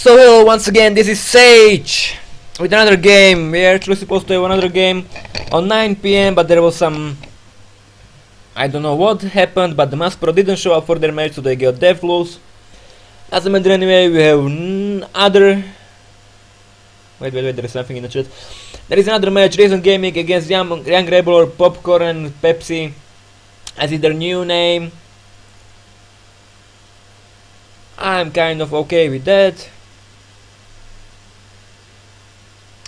So hello once again, this is Sage with another game. We are actually supposed to have another game on 9 PM, but there was some... I don't know what happened, but the Mass Pro didn't show up for their match, so they got death loss. Doesn't matter anyway, we have other... Wait, there is something in the chat. There is another match, Reasong Gaming against Young Rebel or Popcorn and PEPSI, as is their new name. I'm kind of okay with that.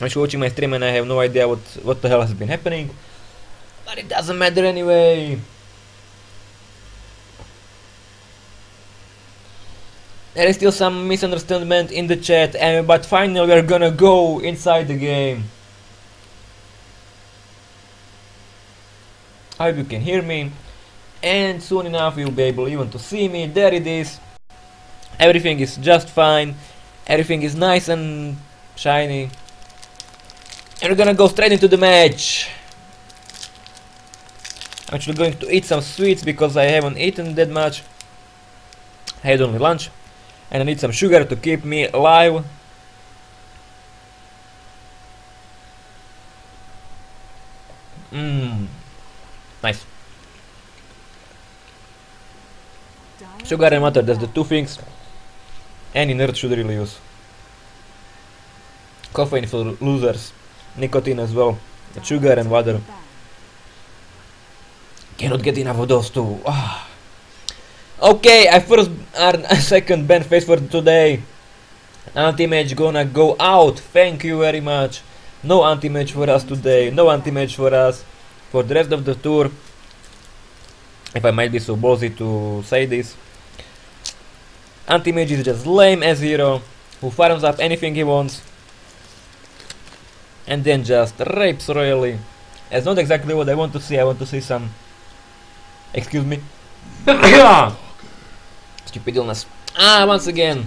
I'm just watching my stream and I have no idea what the hell has been happening, but it doesn't matter anyway. There is still some misunderstanding in the chat, but finally we're gonna go inside the game. I hope you can hear me, and soon enough you'll be able even to see me. There it is. Everything is just fine. Everything is nice and shiny. And we're gonna go straight into the match. I'm actually going to eat some sweets because I haven't eaten that much. I had only lunch. And I need some sugar to keep me alive. Nice. Sugar and water, that's the two things any nerd should really use. Caffeine for losers. Nicotine as well. Sugar and water. Cannot get enough of those two. Okay, I first and second ban face for today. Anti-match gonna go out. Thank you very much. No anti-match for us today. No anti-match for us for the rest of the tour. If I might be so ballsy to say this. Anti-match is just lame as hero who farms up anything he wants and then just rapes royally. That's not exactly what I want to see. I want to see some... Excuse me. Stupid illness. Once again.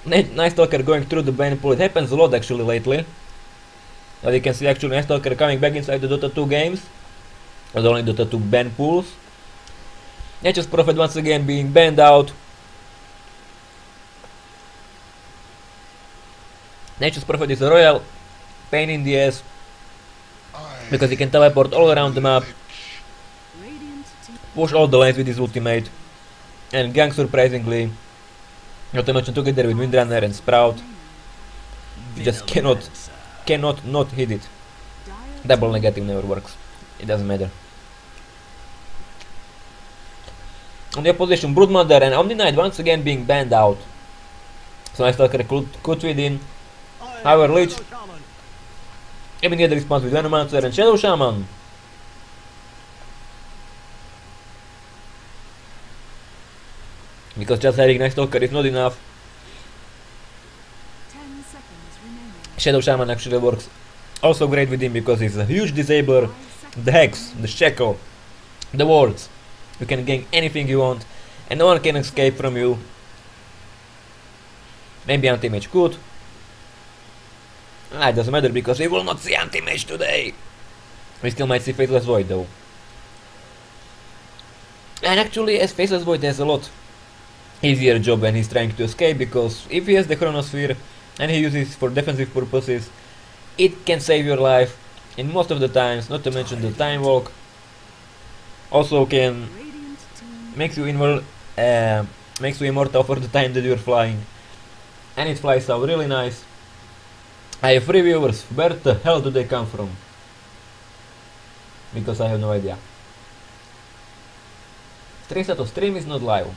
Night Stalker going through the ban pool. It happens a lot actually lately. As you can see, actually Night Stalker coming back inside the Dota 2 games. Not only Dota 2 ban pools. Nature's Prophet once again being banned out. Nature's Prophet is a royal pain in the ass because he can teleport all around the map, push all the lanes with his ultimate, and gank surprisingly, not to mention together with Windrunner and Sprout. You just cannot not hit it. Double negative never works. It doesn't matter. On the opposition, Broodmother and Omni-Knight once again being banned out. So Night Stalker could feed in. However, Lich immediate response with Venomancer and Shadow Shaman. Because just having Night Stalker is not enough. Shadow Shaman actually works also great with him because he's a huge disabler. The Hex, the Shackle, the Wards. You can gank anything you want and no one can escape from you. Maybe anti-mage could. It doesn't matter because we will not see anti-mage today. We still might see Faceless Void though. And actually, as Faceless Void has a lot easier job when he's trying to escape, because if he has the Chronosphere and he uses it for defensive purposes, it can save your life in most of the times, not to mention the Time Walk. Also can makes you immortal for the time that you're flying. And it flies out really nice. I have 3 viewers. Where the hell do they come from? Because I have no idea. Stream status: stream is not live.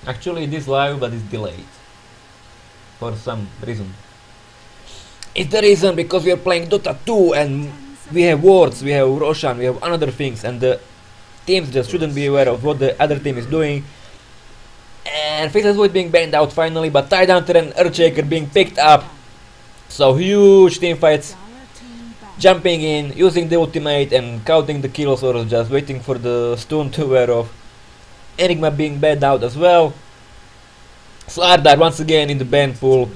Actually it is live, but it's delayed. For some reason. It's the reason because we are playing Dota 2 and we have wards, we have Roshan, we have other things, and the teams just shouldn't be aware of what the other team is doing. And Faceless Void being banned out finally, but Tidehunter and Earthshaker being picked up. So huge team fights, jumping in, using the ultimate and counting the kills or just waiting for the stun to wear off. Enigma being banned out as well. Slardar once again in the ban pool.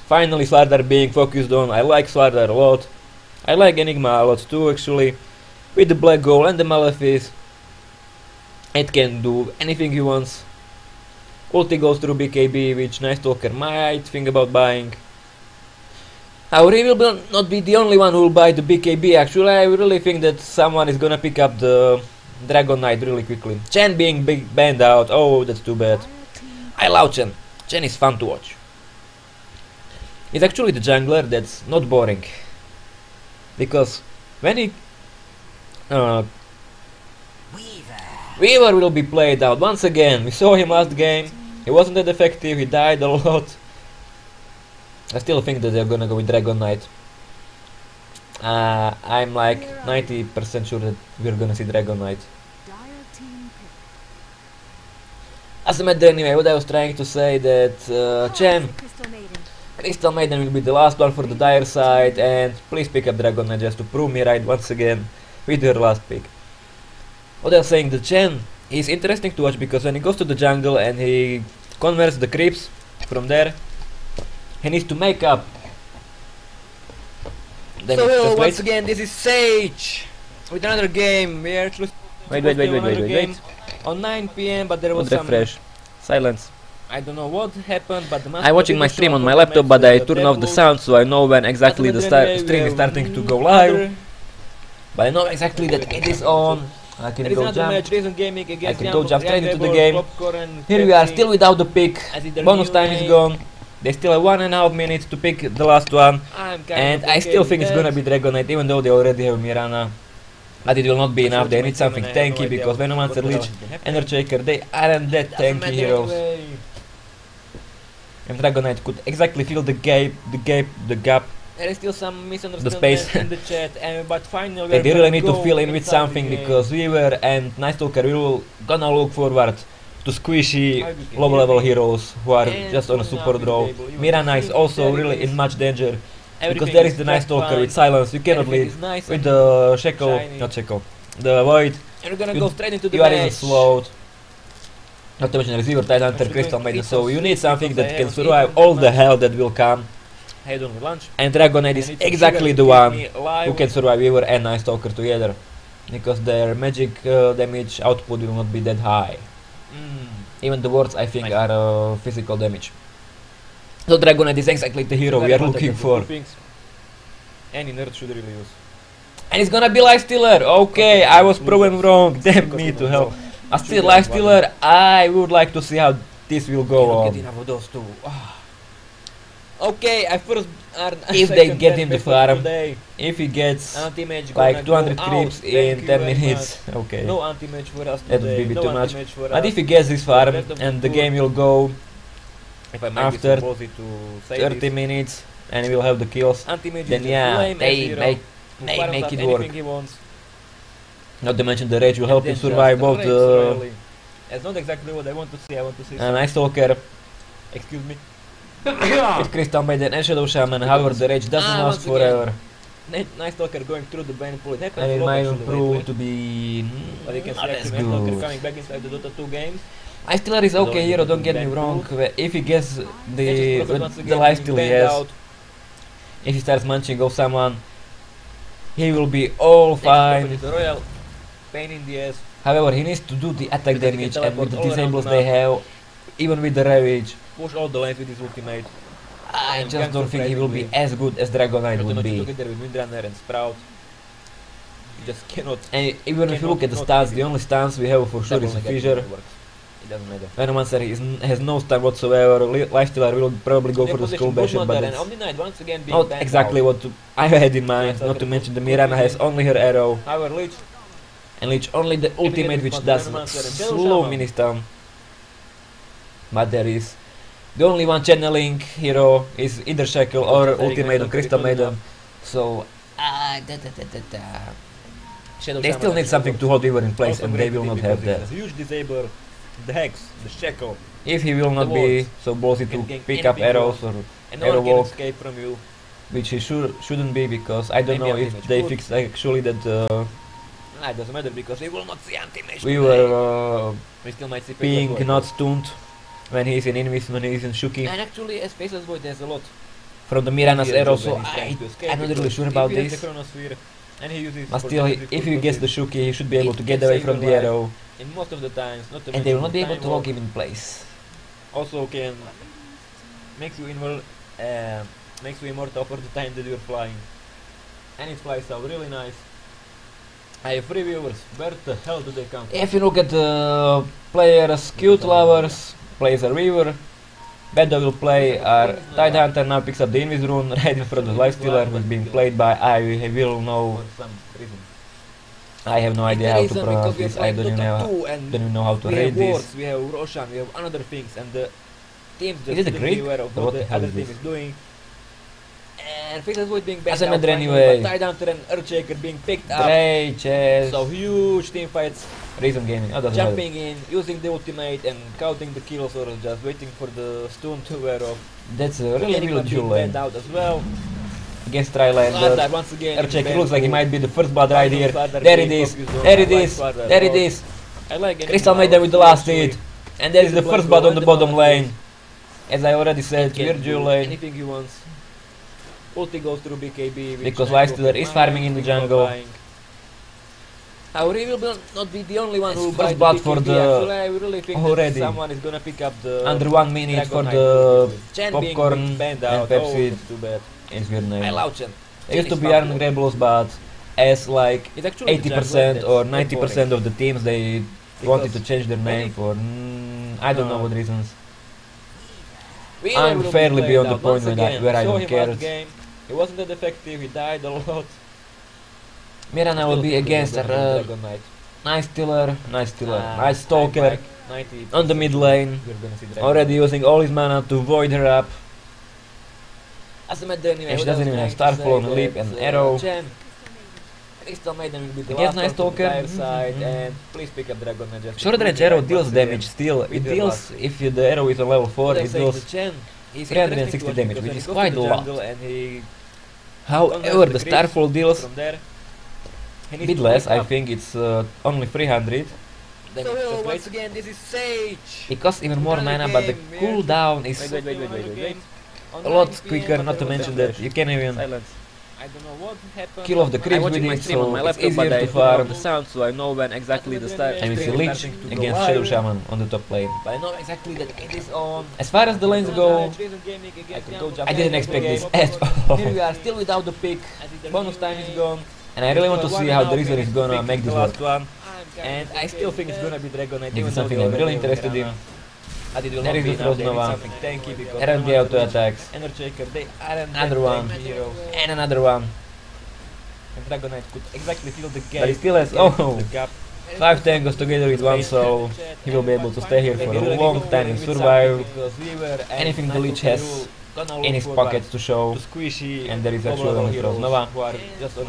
Finally Slardar being focused on. I like Slardar a lot. I like Enigma a lot too actually. With the Black Goal and the Malefice, it can do anything he wants. Ulti goes through BKB, which Night Stalker might think about buying. Auri will not be the only one who will buy the BKB. Actually, I really think that someone is gonna pick up the Dragon Knight really quickly. Chen being banned out. Oh, that's too bad. I love Chen. Chen is fun to watch. He's actually the jungler that's not boring. Because when he... Weaver will be played out once again. We saw him last game. He wasn't that effective. He died a lot. I still think that they're gonna go with Dragon Knight. I'm like 90% sure that we're gonna see Dragon Knight. As a matter anyway, what I was trying to say that Crystal Maiden will be the last one for the Dire side, and please pick up Dragon Knight just to prove me right once again with your last pick. What I was saying, the Chen is interesting to watch because when he goes to the jungle and he converts the creeps from there, he needs to make up. So once again, this is Sage with another game. We are actually wait. On 9 PM, but there was refresh. Silence. I don't know what happened, but the I'm watching my stream on my laptop, but I turn off the sound so I know when exactly the stream is starting to go live. But I know exactly that it is on. I can go jump. I can go jump straight into the game. Here we are, still without the pick. Bonus time is gone. They still have 1.5 minutes to pick the last one. And I still think it's gonna be Dragon Knight, even though they already have Mirana. But it will not be enough. They need something tanky because Venomancer, Lich, Energy Shaker, they aren't that tanky heroes. And Dragon Knight could exactly fill the gap. There is still some misunderstanding space. in the chat, but finally they really need to fill in with something because Weaver and Night Stalker will gonna look forward to squishy low level heroes who are just on a super draw. Mirana is also really in much danger because there is the Night Stalker with silence. You cannot lead with the the Void. And we're gonna go straight into the you are even slowed. Not to mention Receiver, Tidehunter, Crystal Maiden, so you need something that can survive all the hell that will come. And Dragon Knight is exactly the one who can survive Weaver and Night Stalker together. Because their magic damage output will not be that high. Even the wards I think are physical damage. So Dragon Knight is exactly the hero we are looking for. Any nerd should really use. And it's gonna be Lifestealer! Okay, I was proven wrong, damn me to hell. Still Lifestealer, I would like to see how this will go on. Get enough of those two. Okay, I first if they get him the farm, if he gets like 200 creeps in 10 minutes, okay, no anti-match for us that would be a bit too much. But if he gets this farm and the game will go after 30 minutes and he will have the kills, then yeah, they make it work. Not to mention the rage will help him survive both the... That's not exactly what I want to see. I want to see Night Stalker. Excuse me. With Crystal Maiden and Shadow Shaman, however the rage doesn't last forever. Night Stalker going through the ban pool, it happens and it might prove lately. to be But you can not see as Night Stalker good. coming back inside the Dota 2 games. Lifestealer is okay hero, don't get me wrong. If he gets the lifesteal he has, if he starts munching off someone, he will be all fine. Royal pain in the ass. However, he needs to do the attack damage, and with the disables they have, even with the ravage, push all the lanes with his ultimate. I just don't think he will be as good as Dragon Knight would be. Together with Windrunner and Sprout, you just cannot. And even if you look at the stats, the only stance we have for sure is a Fissure. It doesn't matter. Venomancer has no stun whatsoever. Lifestealer will probably go for the Skull Basher, but it's once again not exactly what I had in mind. Not to mention the Mirana has only her arrow. However, Lich. And Lich only the ultimate which does slow mini stun. But there is the only one channeling hero is either Shackle or Ultimate on Crystal Maiden. So they still need something to hold Weaver in place, and they will not have that. Huge disabler, the Hex, the Shackle. If he will not be so ballsy to pick up arrows or arrow walk, escape from you, which he shouldn't be, because I don't know if they fixed actually that. It doesn't matter because we will not see anti-mage. We were we still might see being not stunned when he's in Invis, when he's in Shuki. And actually, as Faceless Void, there's a lot from the Mirana's arrow, so I'm not really sure about this. And he uses but still, if he gets the Shuki, he should be able to get away from the arrow. In most of the times, not to and they will not be able to lock him in place. also can makes you immortal for the time that you're flying, and it flies out really nice. I have 3 viewers. Where the hell do they come from? If you look at the players, cute lovers plays a Reaver. Bedo will play our Tide Hunter, now picks up the Invis rune right in front of the Lifestealer, who's being played by I will know. For some reason. I have no idea how to pronounce this. I don't even know how to read this. We have Roshan, we have another things, and the teams just Is it a shouldn't Greek? be aware of Or what what the the hell other is team this? is doing. And Fixes Void being As backed a out matter finally, anyway. but Tide Hunter and Earthshaker being picked up. Grey, chess, So huge team fights, Reasong Gaming. Oh, doesn't matter. jumping in, using the ultimate and counting the kills, or just waiting for the stun to wear off. That's a really Enigma good duel being lane banned out as well. against Trylander. Slardar once again. Earthshaker looks like he might be the first blood right here. Slardar There it being is, focused on there it White is, Slardar. there it is. I like Enigma Crystal Maiden with the last hit. And there is the This first one blood go on the and bottom the lane. As I already said, Can weird do duel lane. anything he wants. Ulti goes through BKB. which Because Nightcrawler Lifestealer is farming in the Nightcrawler jungle. buying. Our will not be the only one It's who first buys the blood BKB. for the Actually, I really think already. that someone is gonna pick up the Under 1 minute for Dragon the Knight. Chen popcorn being banned and out. Pepsi. Oh, that's too bad. It's weird I name. love Chen. It used to Chen be is ungrabbable, but as like It's actually the 80% jungle or that's 90% of the teams they wanted to Because change their name for I don't know No. what reasons. Wheeler I'm will be fairly played beyond the out point once where again. I Saw don't him care. last game. He wasn't that effective. He died a lot. Mirana will be Still against think a he's Dragon Knight. nice killer, Ah, nice stalker 90 on the mid lane. We're gonna see Dragon Already Knight. using all his mana to void her up. As a matter anyway, And she what I doesn't was even have trying to Starfall on say the leap that, and arrow. Chen, Crystal Maiden will be the Against last nice one from the stalker. dire side, and please pick up Dragon Knight. just Short to range prove arrow that deals once again. damage still. It with your deals last- if the arrow is on level 4, What I'm it saying deals to Chen, he's 360 interesting to watch damage, because which when is he goes quite to a the lot. jungle and he However, the creeps Starfall deals from there. He a needs bit to less. pick I up. think it's only 300. Then So just once wait. again, this is Sage. It costs even more Another mana, but the game, yeah. cooldown is Wait. a lot quicker. Not to mention that you can even Silence. I don't know what happened. kill off the I'm creeps watching with my it, stream on so my it's laptop, easier but I to turn off farm. the sound, so I know when exactly the start. And we see stream is Lich starting to go against live. Shadow Shaman on the top lane. But I know exactly that it is on. As far as the lanes go, I can go jump I didn't into expect the this game. at all. Here we are, still without the pick. Bonus time is gone. And I really want to see how the Reason is gonna make this work. One. And I still think it's gonna be Dragon Knight. This even is though something they I'm really already interested in. But it will There not is be the enough. They need Froznova. something tanky because RNG auto attacks. Energizer, they aren't Another that one. tanky heroes. And another one. And Dragon Knight could exactly fill the gap. But he still has, Fill oh, the gap. 5 tangos together with one soul. He will be able to stay here for a long time and survive. Anything the Lich has in his pockets to show. And there is actually only Froznova.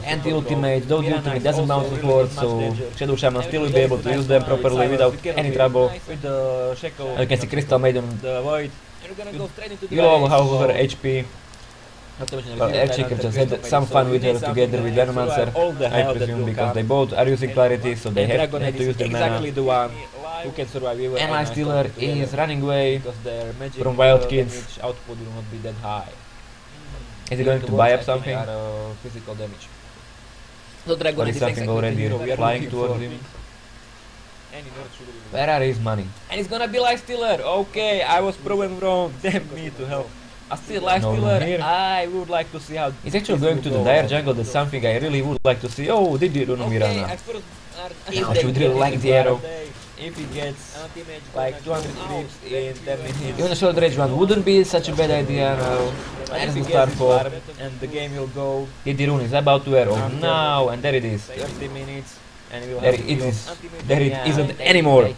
Anti-ultimate, though the ultimate doesn't bounce with Lord, so Shadow Shaman still will be able to use them properly without any trouble. With the Shackle, And you can see Crystal Maiden the Void. And we're gonna go straight into the below range, half of so- her HP. Not to mention Well, Reasong Earthshaker and just Crystal had some Maiden, fun so with we her need together something with that survive Venomancer, all the I hell that presume, will because come. they both are using clarity, so they And have Dragon Knight to is use their exactly mana. the one who can survive. We were And nice Lifestealer together, is running away. because their magic from Wild Kids. damage output will not be that high. Is he going to buy up something? Physical damage. So Dragon Or Knight is is something exactly already the hero we are flying looking towards for. him? And in order to- Where are his money? And it's gonna be Lifestealer. Okay, I was proven wrong. Damn me to hell. I still No, Lifestealer. here. I would like to see how. He's actually this going will to the go. dire jungle. That's something I really would like to see. Oh, did you run Okay, Mirana? at first, Now she would really like the arrow. If he gets like 200 creeps in 10 minutes. Even a short range one wouldn't be such a bad idea now. And And if he the gets Starfall. farm, and the game will go Did rune is about to arrow. After Now, and there it is. 30 minutes. And we'll There have it to is. kill- There it Yeah, isn't they- anymore.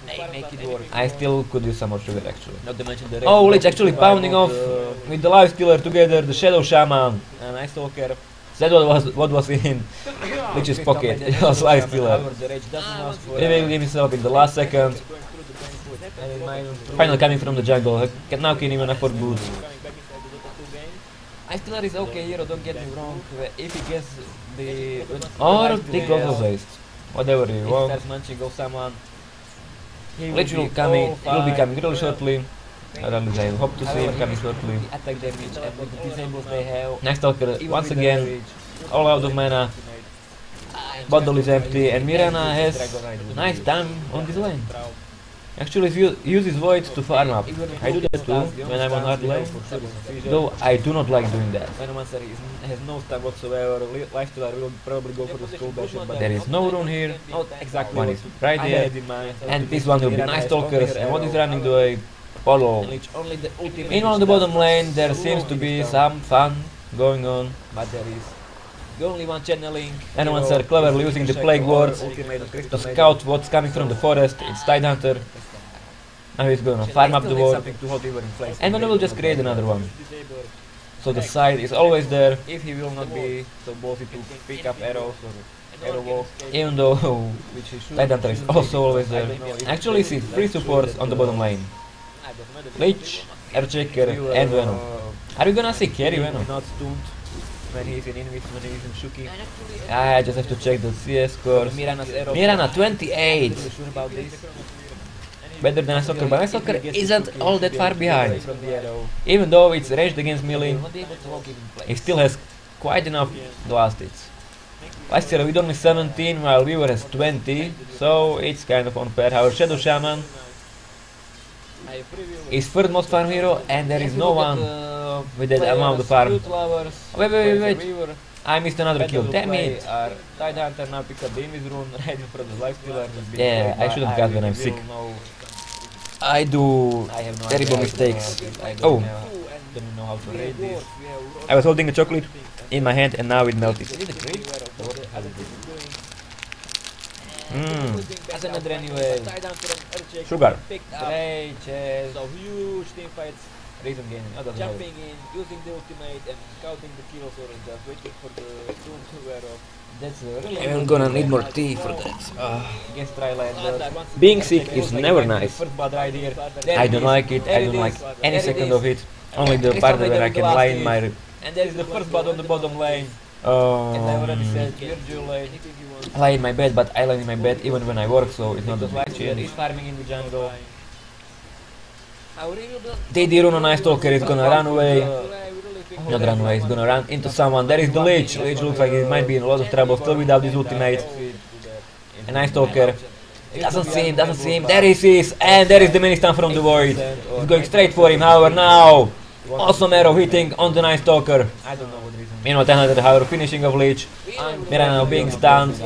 They make it work. I still could use some more sugar actually. Not to mention the Oh, rest Lich of actually the pounding off survival, with the Lifestealer together, the Shadow Shaman. and I still care. That what was in Lich's pocket. It was Lifestealer. Revealed himself in the last second. Final coming from the jungle. Now can even afford boots. Lifestealer is okay hero, don't get me wrong. If he gets the... Or take also haste. Whatever you If he want. starts munching off someone, he Lich will be coming. all He will be fine. coming really shortly. Or at least I hope to see him coming shortly. The attack damage and with the disables they have. Next Stalker even once with the again rage, all out of mana. Bottle is empty and Mirana has Dragon Knight would nice be time on this lane. Actually, if you uses void to farm up. I do that too when I'm on hard lane. Though I do not like doing that. Has no stun whatsoever. Lifestealer will probably go for the skull basher, but There is no rune here. not exactly One what is right I there. had in mind. And this one will be nice talkers. And what is running to a follow? Only the ultimate In on the bottom lane, there seems to be some fun going on. but there is the only one channeling. Animals are cleverly using the plague wards to scout what's coming from the forest. It's Tidehunter. Now he's gonna farm up the ward. And then we will just create another one. So the side is always there, If he will not be so ballsy to pick up arrows or arrow walls, even though which he should. Tidehunter is also always there. Actually, see 3 supports on the bottom lane. Lich, Earthshaker, and Venom. Are we gonna see carry Venom? Not stunned when he's in Invis, when he's in Shuki. I just have to check the CS scores. Mirana's arrow. Mirana 28. Really sure about this. Better than Soccer, but Soccer isn't all that far behind. From the arrow. Even though it's ranged against melee, Not able to walk in place. he still has quite enough blast hits. Last year with only 17 while Weaver has 20, so it's kind of unfair. Our Shadow Shaman is third most farm hero and there is no one with that amount of farm. Wait. I missed another kill, damn it! Tidehunter now picks up the Invis rune right in front of the Lifestealer. Yeah, I should have got when I'm sick. I do I have no terrible idea. mistakes. I don't Oh, don't know how to rate this. I was holding a chocolate in my hand and now it melted. Is it a crit? What the hell is this doing? Mmm, As another anyway. sugar. Great chess. So huge team fights. Reason gaining. Jumping in, using the ultimate and counting the kills or just waiting for the stun to wear off. That's really I'm gonna need more tea for that. against Trylander. Being sick is never nice. First blood right here. I don't like it, I don't like any second of it. Only the part where I can lie in my... And there is the first blood on the bottom lane. And I already said, Virgil lane. lie in my bed, but I lie in my bed even when I work, so it's not that big Lifestealer change. is farming in the jungle. TD Rune on Ice Stalker is gonna run away. Not run away, he's gonna run into someone. There is the Lich. Lich looks like he might be in a lot of trouble still without his ultimate. And Ice Stalker doesn't see him. There he is, and there is the mini stun from the void. He's going straight for him, however, now. Awesome arrow hitting on the Nice Stalker. I don't know what reason. Meanwhile, another however finishing of Lich. Mirana now being stunned,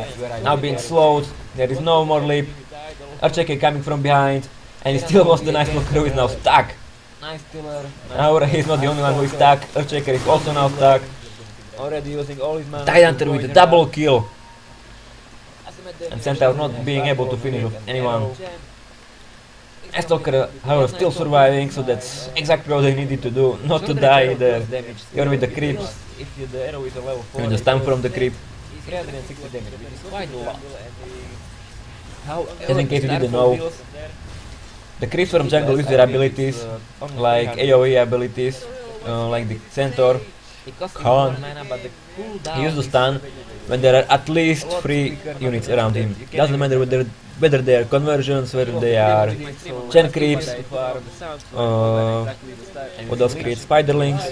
now being slowed. There is no more leap. Earthshaker coming from behind, and he still lost the Nice Stalker who is now stuck. Nice killer. However, he's not the only one who is stuck. Earthshaker is also now stuck. Already using all his mana. Tidehunter with a double kill. And Centaur not being able to finish off anyone. Ice Stalker, however, still surviving, so that's exactly what they needed to do. Not to die either. Even with the creeps. If the arrow is a level 4, Even the stun from the creep. 360 damage, which is quite a lot. Just in case you didn't know, the creeps from jungle use their abilities, like AoE abilities, like the Centaur. Khan. He uses the stun when there are at least 3 units around him. Doesn't matter whether they are conversions, whether they are gen creeps, what else creates spiderlings.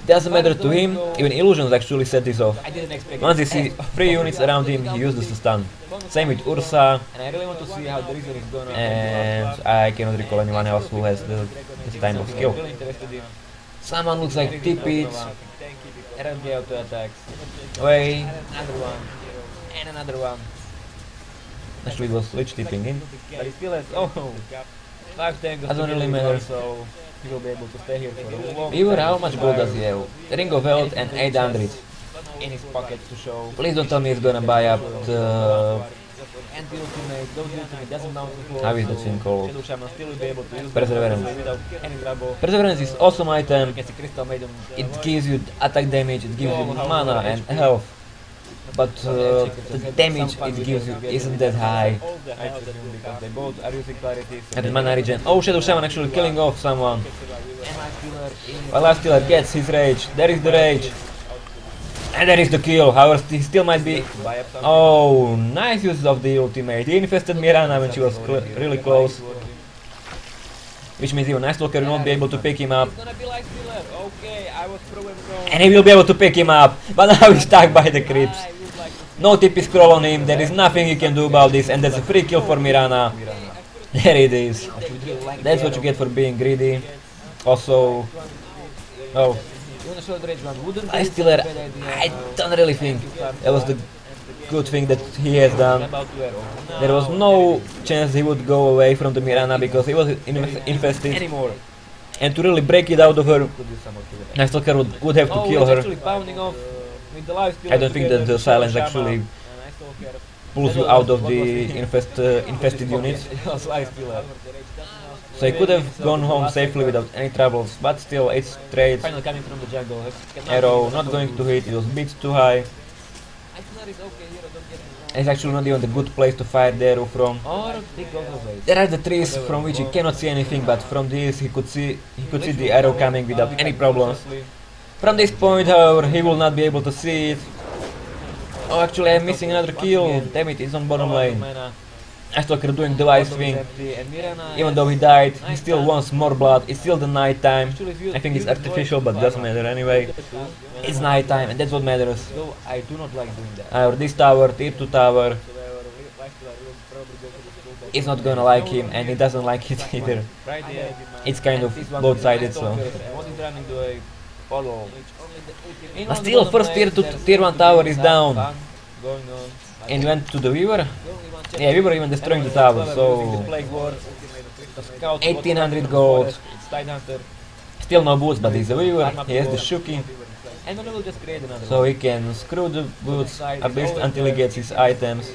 Doesn't matter to him, even illusions actually set this off. Once he sees 3 units around him, he uses the stun. Same with Ursa, And I really want to see how the Reasong is gonna. and I cannot recall anyone else who has this type of skill. Really interested in Someone looks like Tipit. RNG auto attacks. Wait, Another one. And another one. actually it was Lich tipping in. But he still has 5 tangles. Doesn't really matter. So he will be able to stay here for a long Weaver, time. how much gold does he have? Ring of Health and 800. In his pocket to show. Please don't tell me he's gonna buy up the... And the ultimate, those ultimate doesn't mount the floor. How is that thing called? Shadow Shaman still will be able to use Perseverance. them without any trouble. Perseverance is awesome item. You can see Crystal Maiden. It gives you attack damage, it gives you mana and health. But the damage it gives you isn't that high. All the health that you because they both are using clarity. So And mana regen. Oh, Shadow Shaman actually killing off someone. and Lifestealer in While Lifestealer gets his rage. There is the rage. And there is the kill. However, he still might be... buy up something. Oh, nice use of the ultimate. He infested Mirana when she was really close. Which means even Ice Stalker will not be able to pick him up. It's gonna be Lifestealer. Okay, I was proven wrong. And he will be able to pick him up. But now he's stuck by the creeps. I would like to No TP scroll on him, there is nothing you can do about this, and that's a free kill for Mirana. There it is. That's what you get for being greedy. Also, oh, I still I don't really think that was the good thing that he has done. There was no chance he would go away from the Mirana because he was infested. And to really break it out of her, Nightstalker would have to kill her. I don't think that the silence actually pulls you out of the infested units. So he could have gone home safely without any troubles, but still it's straight. Arrow not going to hit, it was a bit too high. It's actually not even the good place to fire the arrow from. There are the trees from which he cannot see anything, but from this he could see the arrow coming without any problems. From this point, however, he will not be able to see it. Oh, actually I'm missing another kill. Damn it, it's on bottom lane. Nightstalker doing the wise thing. Even though he died, he still wants more blood. It's still the night time. I think it's artificial, but doesn't matter anyway. It's night time, and that's what matters. I do not like doing that. Or this tower, tier 2 tower, is not gonna like him, and he doesn't like it either. It's kind of both-sided, so. But still, first tier 1 tower is down. And he went to the Weaver? Yeah, we were even destroying the tower, so 1800 gold. Still no boots, but he's a Weaver, he has the Shuki. So he can screw the boots at least until he gets his items.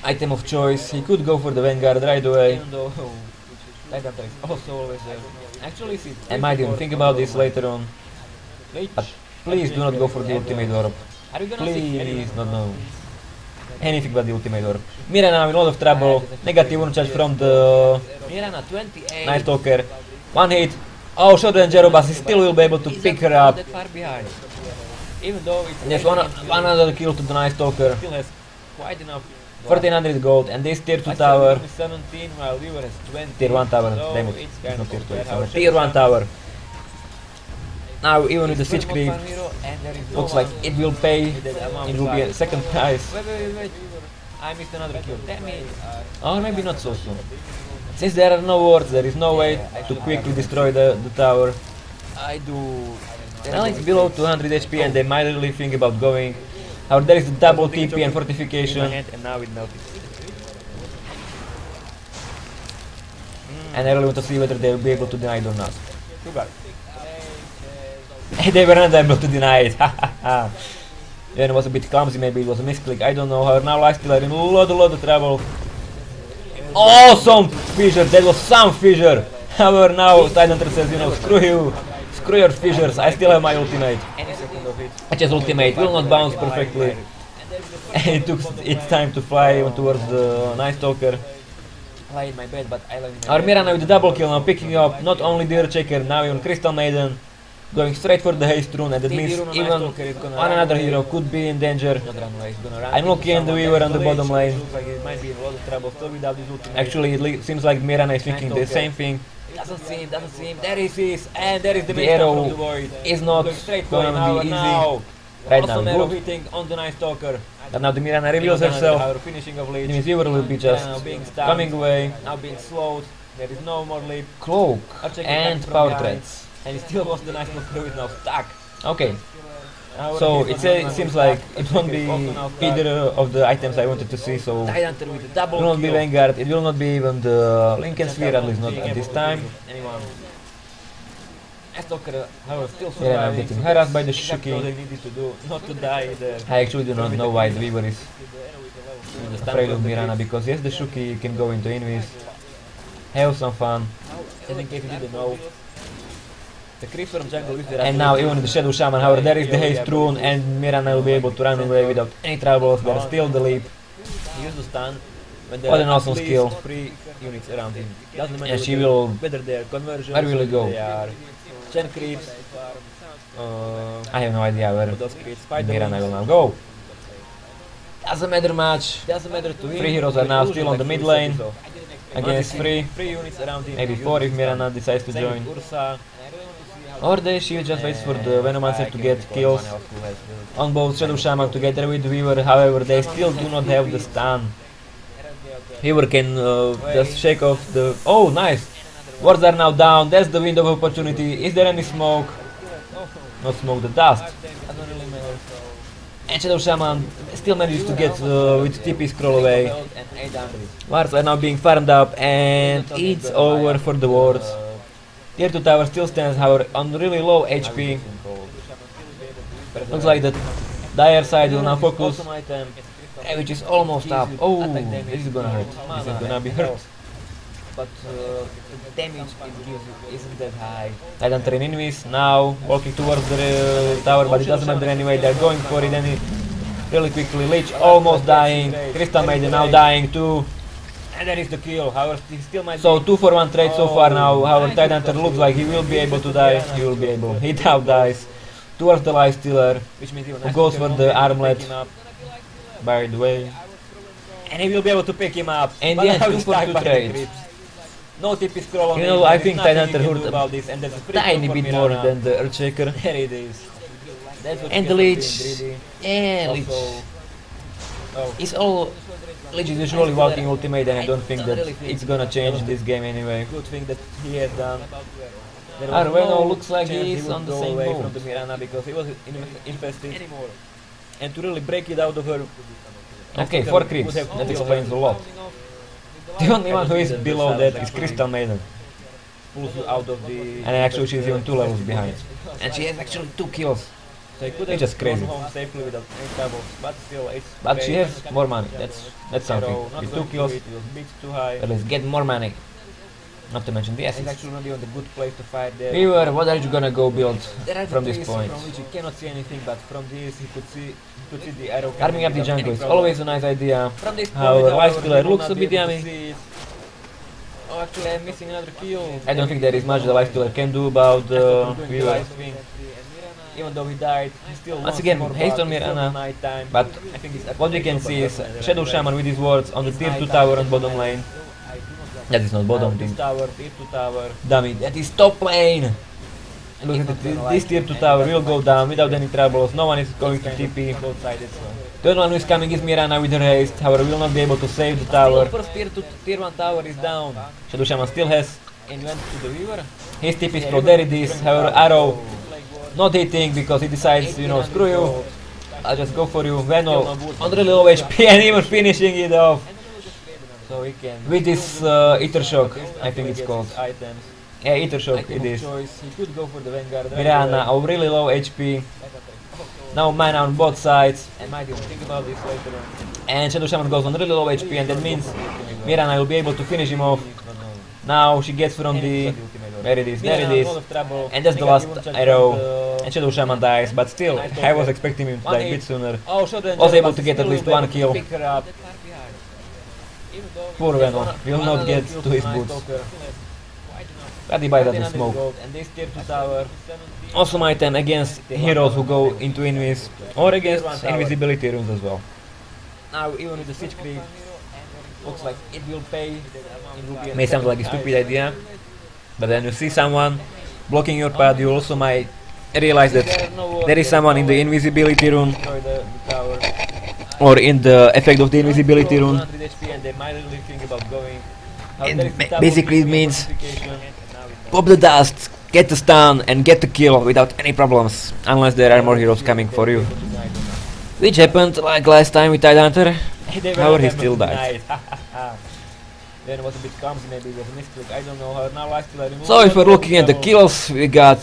Item of choice, he could go for the Vanguard right away. I might even think about this later on. But please do not go for the ultimate orb. Please, no. Anything but the ultimate orb. Mirana in a lot of trouble. Negative one charge from the Nightstalker. One hit. Oh, shot and Jerobas, he still will be able to pick her up. There's one another kill to the Nightstalker. 1400 gold, and this tier 2 tower. Tier 1 tower, damn it. Not tier 2 tower. Tier 1 tower. Now, even with the siege creep, looks like it will pay. It will be a second prize. I missed another kill. Damn it. Or maybe not so soon. Since there are no wards, there is no way to quickly destroy the tower. Well, it's below 200 HP and they might really think about going. However, there is the double TP and fortification. And I really want to see whether they will be able to deny it or not. They were not able to deny it. It was a bit clumsy, maybe it was a misclick, I don't know. However, now Lifesteal are in a lot of trouble. Awesome fissure, that was some fissure. However, now Tidehunter says, you know, screw you, screw your fissures, I still have my ultimate. His ultimate will not bounce perfectly. And it took its time to fly towards the Nightstalker. Our Mirana with the double kill now, picking up not only the Earthshaker, now even Crystal Maiden. Going straight for the haste rune, and that means even one another hero could be in danger. I'm looking at the Weaver on the bottom lane. Actually, it seems like Mirana is thinking the same thing. Doesn't seem. There he is, and there is the arrow is not gonna be easy. Right now, arrow hitting on the Nightstalker. But now the Mirana reveals herself. It means Weaver will be just coming away. Now being slowed. There is no more leap. Cloak and power threats. And he still was the Nightstalker who is now stuck. Okay. So it seems like it won't be either of the items I wanted to see, so it will not be Vanguard, it will not be even the Lincoln Sphere, at least not at this time. Yeah, I'm getting harassed by the Shuki. I actually do not know why the Weaver is afraid of Mirana, because yes, the Shuki can go into Invis, have some fun. Just in case you didn't know. The creeps from jungle is there. And now even the Shadow Shaman, however, there is the haste rune and Mirana will be able to run away without any troubles. There's still the leap. Use the stun. What an awesome skill. 3 units around him. And she will... Whether they are conversions, where will it go? They are Chen creeps. I have no idea where Mirana will now go. Doesn't matter much. Doesn't matter to him. 3 heroes are now still on the mid lane. Against 3. Units around him. Maybe 4 if Mirana decides to join. Or the shield just waits for the Venomancer to get kills on both Shadow Shaman together with Weaver, however they still do not have the stun. Weaver can just shake off the... Oh, nice! Wards are now down, that's the window of opportunity. Is there any smoke? Not smoke, the dust. And Shadow Shaman still manages to get with TP scroll away. Wards are now being farmed up and it's over for the wards. Tier 2 tower still stands, however, on really low HP. Looks like the dire side will now focus, which is almost up. Oh, this is gonna hurt. This is gonna be hurt. But the damage it gives isn't that high. Titan train enemies now walking towards the tower, but it doesn't matter anyway. They're going for it really quickly. Lich almost dying. Crystal Maiden now dying too. And there is the kill. However, he still might. So 2 for 1 trade so far now. However, Titan looks like he will be able to die. He will be able. He now dies towards the Lifestealer, who goes for the armlet. By the way, and he will be able to pick him up. And the 2 for 2 trades. No TP scroll on. You know, I think Titan hurt about this, and that's a tiny bit more than the Earthshaker. There it is. And the Lich. Yeah, Lich. It's all. Lich is usually walking ultimate, and I don't think that it's gonna change this game anyway. Good thing that he has done. Arveno looks like he is on the same boat from the Mirana because he was infested. And to really break it out of her. Okay, 4 creeps. That explains a lot. The only one who is below that is Crystal Maiden. Pulls you out of the... And actually she's even 2 levels behind. And she has actually 2 kills. So it's just crazy. Safely without any trouble, but still it's... But she has more money, that's something. With 2 kills, but let's get more money. Not to mention the assets. It's actually really on the good place to fight there. Weaver, what are you gonna go build from this point? From which you cannot see anything, but from this you could see the arrow. Arming up the jungle is always a nice idea. Our Lifestealer looks a bit yummy. Oh, actually I'm missing another kill. I don't think there is much the Lifestealer can do about Weaver. Even though he died, he still once again, haste on Mirana, but what we can see is Shadow Shaman with his wards on the tier 2 tower on bottom lane. That is not bottom team. Dummy, that is top lane! Look at this tier 2 tower will go down without any troubles, no one is going to TP. The only one who is coming is Mirana with her haste, however will not be able to save the tower. First tier 1 tower is down. Shadow Shaman still has. And went to the Weaver. His TP is pro, there it is, however arrow not hitting because he decides, you know, screw you. I'll just go for you. Veno on really low HP and even finishing it off. So he can with this Ether Shock, I think it's called. Yeah, Ether Shock it is. He could go for the Vanguard. Mirana on really low HP. Now mana on both sides. I might even think about this later on. And Shadow Shaman goes on really low HP, and that means Mirana will be able to finish him off. Now she gets from the... There it is, there it is. And that's the last arrow. And Shadow Shaman dies, but still, I was expecting him to die a bit sooner. Was able to get at least 1 kill. Poor Venom will not get to his boots. But he buys the smoke. Awesome item against heroes who go into invis, or against invisibility runes as well. Now even with the Siege Creep, looks like it will pay. May sound like a stupid idea, but then you see someone blocking your path, you also might realize that there is someone in the invisibility rune, or in the effect of the invisibility rune. And basically it means pop the dust, get the stun and get the kill without any problems, unless there are more heroes coming for you. Which happened like last time with Tidehunter, however he still died. Then was a bit clumsy, maybe it was a misclick, I don't know how. Now Lifestealer. So if we're looking at the kills, we got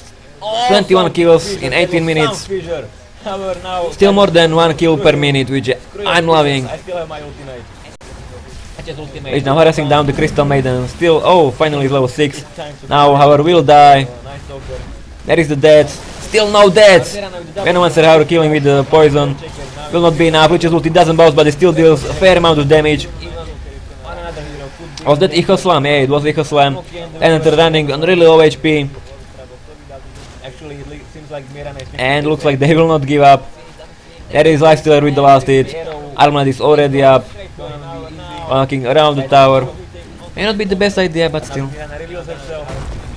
21 kills in 18 minutes. Still more than 1 kill per minute, which I'm loving. He's now harassing down the Crystal Maiden. Still, oh, finally he's level 6. Now, however, will die. There is the death. Still no death. Venomancer, however, killing with the poison. Will not be enough. Witch's ulti doesn't bounce, but it still deals a fair amount of damage. Was that Echo Slam? Yeah, it was Echo Slam. And running on really low HP. And looks like they will not give up. There is Lifestealer with the last hit. Armlet is already up. Walking around the tower. May not be the best idea, but still.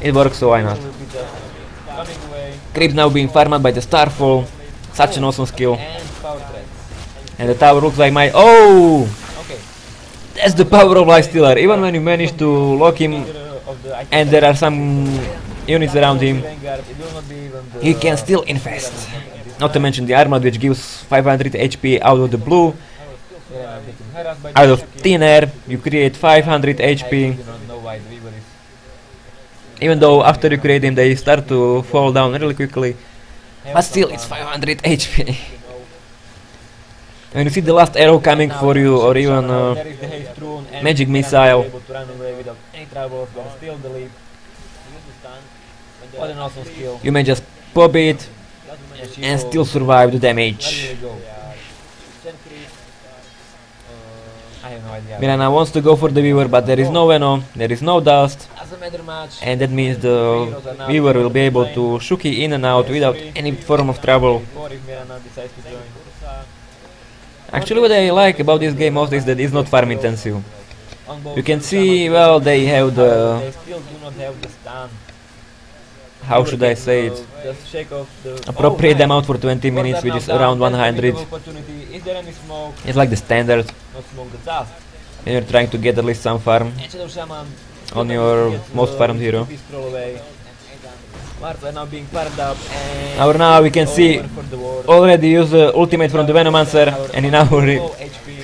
It works, so why not? Creeps now being farmed by the Starfall. Such an awesome skill. And the tower looks like my... Oh! That's the power of Lifestealer. Even when you manage to lock him and there are some units around him, he can still infest. Not to mention the armor, which gives 500 HP out of the blue. Out of thin air, you create 500 HP. Even though after you create them, they start to fall down really quickly. But still, it's 500 HP. When you see the last arrow coming for you, or even magic missile, you may just pop it and still survive the damage. Mirana wants to go for the Weaver, but there is no Venom, there is no dust, and that means the Weaver will be able to shuki in and out without any form of trouble. Actually, what I like about this game most is that it's not farm intensive. You can see, well, they have the... How should I say it? Appropriate amount for 20 minutes, which is around 100. It's like the standard. When you're trying to get at least some farm on your most farmed hero. Now we can see already use the ultimate from the Venomancer, and he now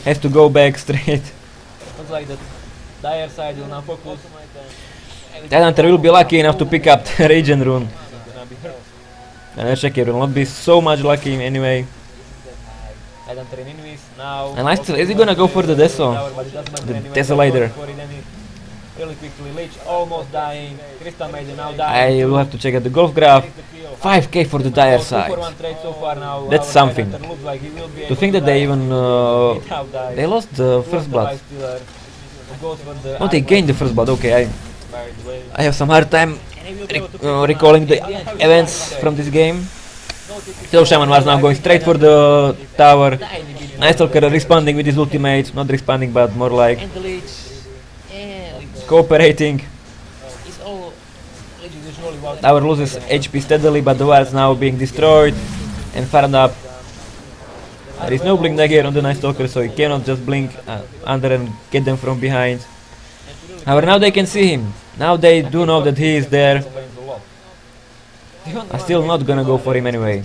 has to go back straight. That hunter will be lucky enough to pick up the Regen rune. And Earthshaker will not be so much lucky anyway. And I still, is he gonna go for the Deso? The Desolator. I will have to check out the golf graph. 5k for the dire side. That's something. To think that they even they lost the first blood. Oh, they gained the first blood. Okay, I have some hard time recalling the events from this game. So Shaman was now going straight for the tower. Night Stalker responding with his ultimate, not responding but more like cooperating. Tower loses HP steadily, but the ward's now being destroyed and farmed up. There is no blink dagger on the Night Stalker, so he cannot just blink under and get them from behind. However, now they can see him. Now they do know that he is there. I'm still not gonna go for him anyway.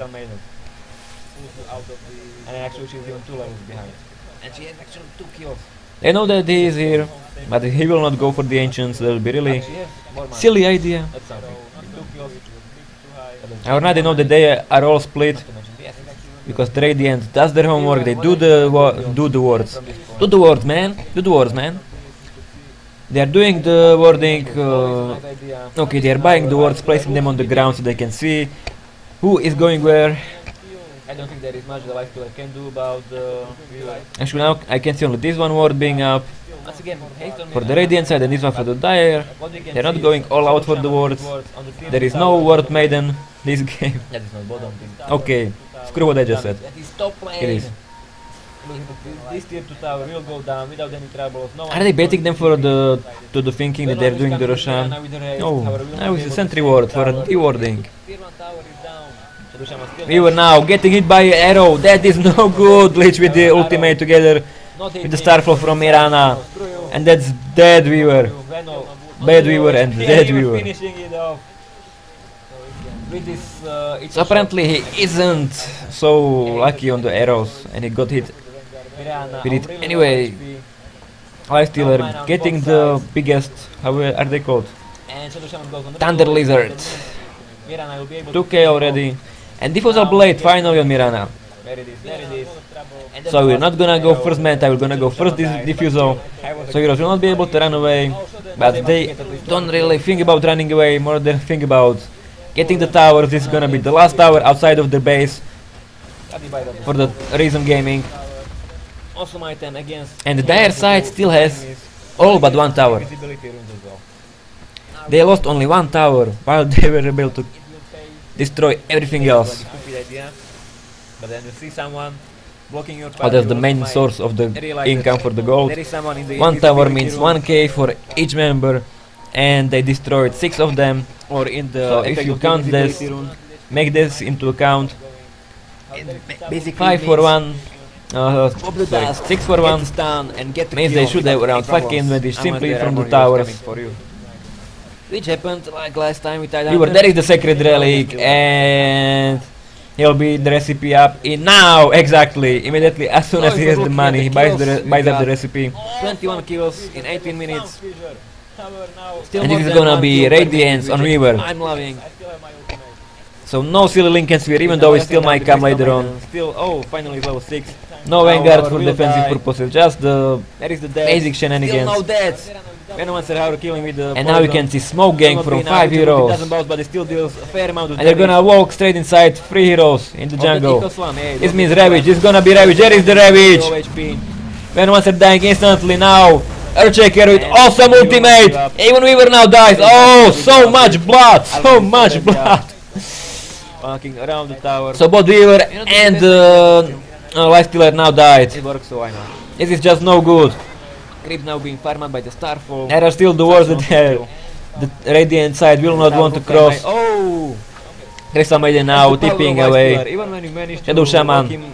They know that he is here, but he will not go for the ancients. That will be really silly idea. However, now they know that they are all split, because the Radiant does their homework. They do the wards. Do the wards, man. Do the wards, man. They are doing the warding. Okay, they are buying the wards, placing them on the ground so they can see who is going where. I don't think there is much the Lifestealer can do about the... Actually, now I can see only this one ward being up for the Radiant side and this one for the Dire. They are not going all out for the wards. There is no ward maiden this game. Okay, screw what I just said. It is. This tier 2 tower will go down without any troubles. Are they baiting them for the thinking that they're doing the Roshan? No, now it's a sentry ward for dewarding. We were now getting hit by an arrow. That is no good. Lich with the ultimate together with the Starfall from Mirana. And that's dead Weaver. Bad Weaver and dead Weaver. So apparently he isn't so lucky on the arrows and he got hit with it anyway. Lifestealer getting the biggest, how are they called? Thunder Lizard. 2k already. And Diffusal Blade finally on Mirana. So we're not gonna go first Manta, we're gonna go first Diffusal. So heroes will not be able to run away. But they don't really think about running away, more than think about getting the towers. This is gonna be the last tower outside of the base for the Reasong Gaming. And the dire side still has all but one tower. They lost only one tower while they were able to destroy everything else. Oh, that's the main source of the income for the gold. One tower means 1k for each member, and they destroyed 6 of them. or in the So if you count this, make this into account. basically 5 for 1. pop the Sorry, dust, 6 for get 1. the stun and get the Means kill they should have without around any 5k problems. advantage simply Unless from the their armor is towers. coming for you. Which happened like last time with Titan. There is the sacred relic, and he'll be the recipe up in now, exactly, immediately as soon So as if he we're has the looking money, at he the buys kills, we buys up got the recipe. 21 kills in 18 minutes. Still And more this is than gonna one be kill per Radiance minute, on which Weaver. I'm loving. So no silly link and sphere, even though it still might come later on. Still, oh, finally level 6. No Now Vanguard our for will defensive die. purposes, just the There is the death. basic Still shenanigans. no deaths. Venomancer how to kill him with the And now you can see Smoke Gang from 5 heroes. Doesn't bounce, but it still deals a fair amount of And they're damage. gonna walk straight inside 3 heroes in the Of that jungle. Eco Slam, yeah, This of means the Eco Ravage, Slam. it's gonna be Ravage, there is the Ravage! Low HP. Venomancer dying instantly now. Earthshaker with And awesome Weaver ultimate! give up. Even Weaver now dies! Oh, so much blood! So much blood! Walking around the tower. So both Weaver and Lifestealer now died. It works, so I know. This is just no good. Creep now being farmed by the Starfall. There are still the wars that the Radiant side will not want to cross. Oh! Crystal Maiden now That's the power tipping of away. Lifestealer. Even when you manage Shadow to Shaman lock him, going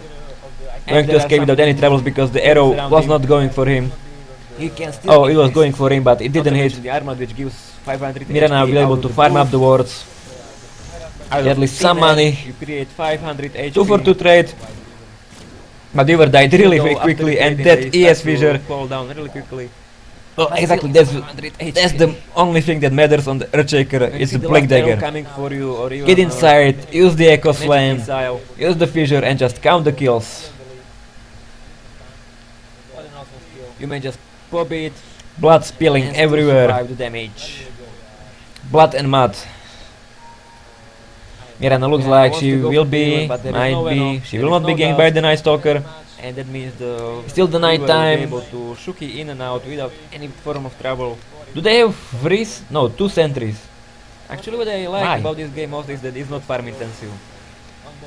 and to there are escape some without any troubles because the arrow around was him, not going for him. he can still Oh, it was increase. going for him, but it Not to didn't mention hit. the armor which gives 500 Mirana will HP be able out to of farm the up the wards. out Get at of least 15 some men, money. You create 500 HP. 2 for 2 trade. But Weaver died really So very after quickly, the and trade, that they ES start to fissure. fall down really quickly. Well, But exactly, still that's the only thing that matters on the Earthshaker. When you It's see the the Plague last arrow Dagger. coming for you, or even, Get inside, use the Echo magic Slam, missile. use the fissure, and just count the kills. You may just pop it Blood spilling and still everywhere. survive the damage. Blood and mud. Mirana looks Yeah, like wants she to go will for be, Weaver, but there is might no be, Venom, she there will is not be no ganked dust. by the Night Stalker. And that means the Still the night Weaver will time. be able to shuki in and out without any form of trouble. Do they have freeze? No, 2 sentries. Actually, what I like Why? about this game most is that it's not farm intensive.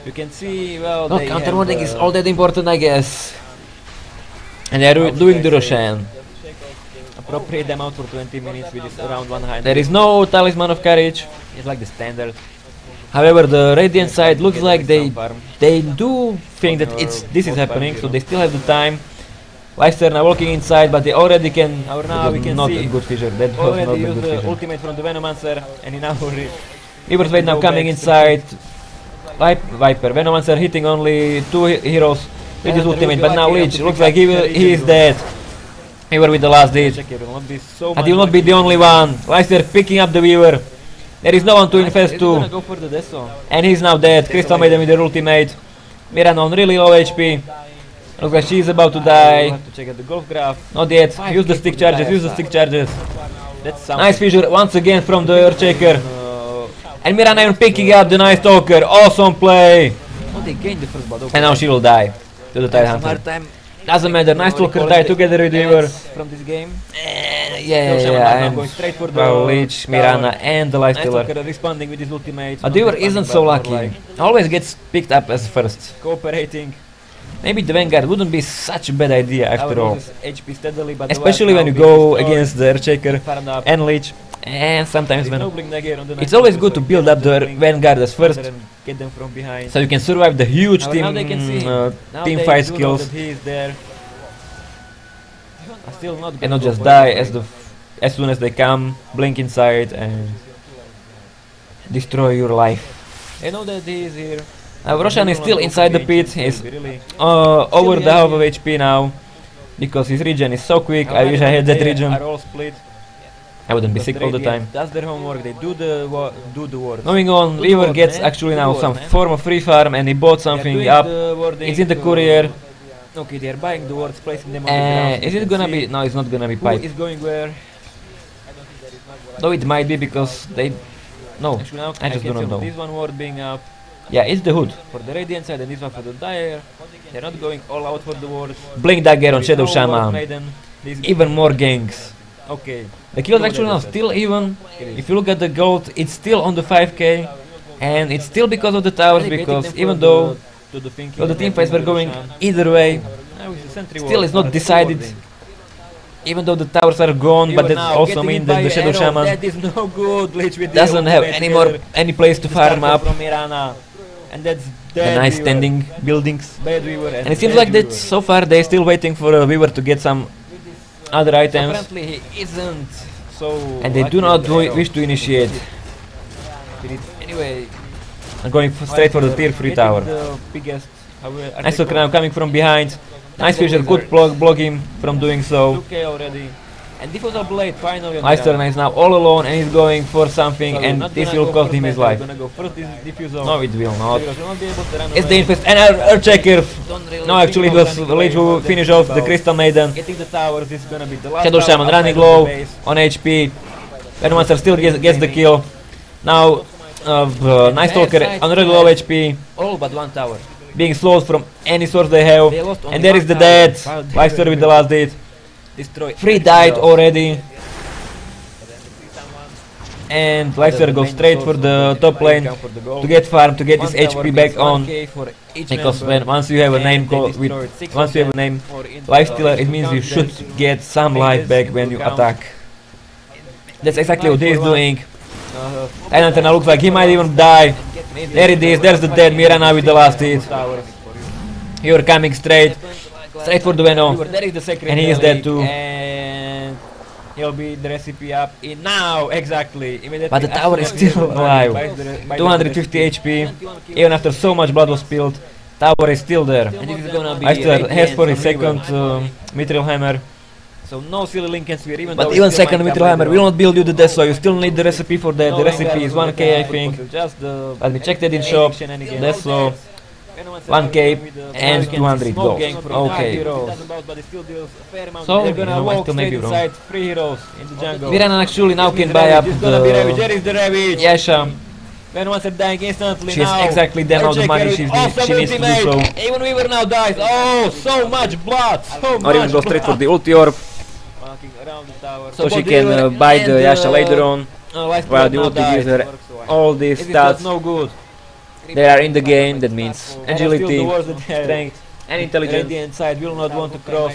You can see, well, No, they counterwarding have, is all that important, I guess. And they are doing the Roshan. appropriate amount for 20 minutes, which is around 100. There is no Talisman of Courage. It's like the standard. However, the Radiant side looks like some farm. they do think that this is happening, so they still have the time. Lifester now walking inside, but they already can. Now that we was can not see a good fissure. That was not Already a used good the fissure. ultimate from the Venomancer, and he now Weaver's Blade now go coming back inside. Viper, Venomancer hitting only 2 heroes with his And ultimate, Leech but now lucky Leech enough to looks pick like up he is the dead. Weaver with the last ditch. Checker will not be so But much he will not be the only one. Lifester picking up the Weaver. There is no one to infest He's gonna to. go for the Deso. And he's now dead. Crystal Maiden with her ultimate. Mirana on really low HP. Looks like she's about to We'll die. have to check out the golf graph. Not yet. 5K Use the for stick the charges. dire Use the side. stick charges. That's something. Nice fissure once again from the Earthshaker. Uh, And Mirana even picking up the Night Stalker. Awesome play. oh, they gained the first blood. Okay. And now she will die to the Tide Some Hunter. hard time. Doesn't matter. Night Stalker died together with Weaver. From this game. Yeah. Going And straight for the well, Leech, Mirana, and the Nice Lifestealer. Stalker responding with his ultimate. But Weaver isn't so lucky. Always gets picked up as first. Cooperating. Maybe the Vanguard wouldn't be such a bad idea after all. HP steadily, but Especially when you go against the Earthshaker and and Leech. And sometimes when it's it's always good to build up the Vanguard as first, and get them from behind. so you can survive the huge Now they can see. Now team they fight do know skills that he is there. Still not and not just die as soon as they come, blink inside and destroy your life. I know that he is here. Now Roshan is still inside the pit. He's Really. over the half of HP now because his regen is so quick. I wish I had that They regen. are all split. I wouldn't be But sick all the Radiant time. does their homework. They do the work. Moving on, Do the Weaver work, gets man. actually Do now the some work, man. form of free farm and he bought something up. It's in the courier. Okay, they are buying the words, placing them on the ground. Is it gonna be? No, it's not gonna be Who pipe. is going where? Though it might be because they. No, Actually, now I just can do not see know. this one word being up Yeah, it's the hood. for the Radiant side and this one for the Dire. They're not going all out for the words. Blink Dagger on There is Shadow no word Shaman. maiden. This Even more ganks. okay. The kills No, actually that now is it. still even. It is. If you look at the gold, it's still on the 5k. And it's still because of the towers, Really getting because them even for though to the thinking the team fights were going Roshan. either way, Now it's the sentry still ward, it's not but decided. forwarding. Even though the towers are gone, but that also means that the Shadow Shaman that is no good. Lich with doesn't have any place to farm up. From Mirana. And that's The dead nice Weaver. standing buildings. Bad Weaver And it seems dead like that Weaver. so far they're still waiting for a Weaver to get some other items. Apparently he isn't. So And they do not wish to initiate. Anyway, I'm going straight for the tier 3 tower. The biggest, Nice look now coming from behind. Nice Fisher could block him from doing so. 2k already. And Diffusal Blade finally on Meister is now all alone and he's going for something, and this will cost him his life. Gonna go first is Diffusal. No, it will not. Heroes will not be able to run It's the away. Infest and Earthshaker. No, actually it was Lich who finished off the Crystal Maiden. Getting the towers is gonna be the last Shadow tower Shaman outside running of the low base. on HP. Venomancer still gets the kill. Now Night Stalker on really low HP, All but one tower. being slowed from any source they have. They lost only And there one is the tower. dead. Wow, they Lifester were with the last hit. Destroy 3 died already. And Lifester goes straight for the top lane to get farm, to get his HP back on. Because once you have a name called with once you have a name Lifestealer, it means you should get some life back when you attack. That's exactly what he is doing. And now looks like he might even die. There it is, there's the dead Mirana with the last hit. You're coming straight for the Venom. And he is dead too. And he'll be the recipe up in now, exactly. But the tower is still alive. 250 HP, even after so much blood was spilled, tower is still there. And this is gonna be Lifestealer has for his Radiant second Mithril Hammer. So no silly link can swear, even But though even we still second might Mithril come Hammer later will on. not build you the death, so you still need the recipe for that. No, The recipe is 1k I think. Just the Let me check that in shop. That's so 1k and 200 gold. Okay. So, they're gonna I walk still may straight be wrong. inside 3 heroes in the jungle. Mirana actually now can buy up It's gonna be Ravage. There the is the Ravage. Yasha. Venomancer dying instantly She has now. exactly the amount of money she needs to do so. Even Weaver now dies. Oh, so much blood. So Or much even go straight for blood. the ulti orb, Walking around the tower. so she both can Weaver buy the and, Yasha later on. Lifestealer While the now ulti dies. gives her all these This is not stats. no good. They are in the game, that means agility, Still the worst that they have. strength and intelligence, Radiant side will not want to cross.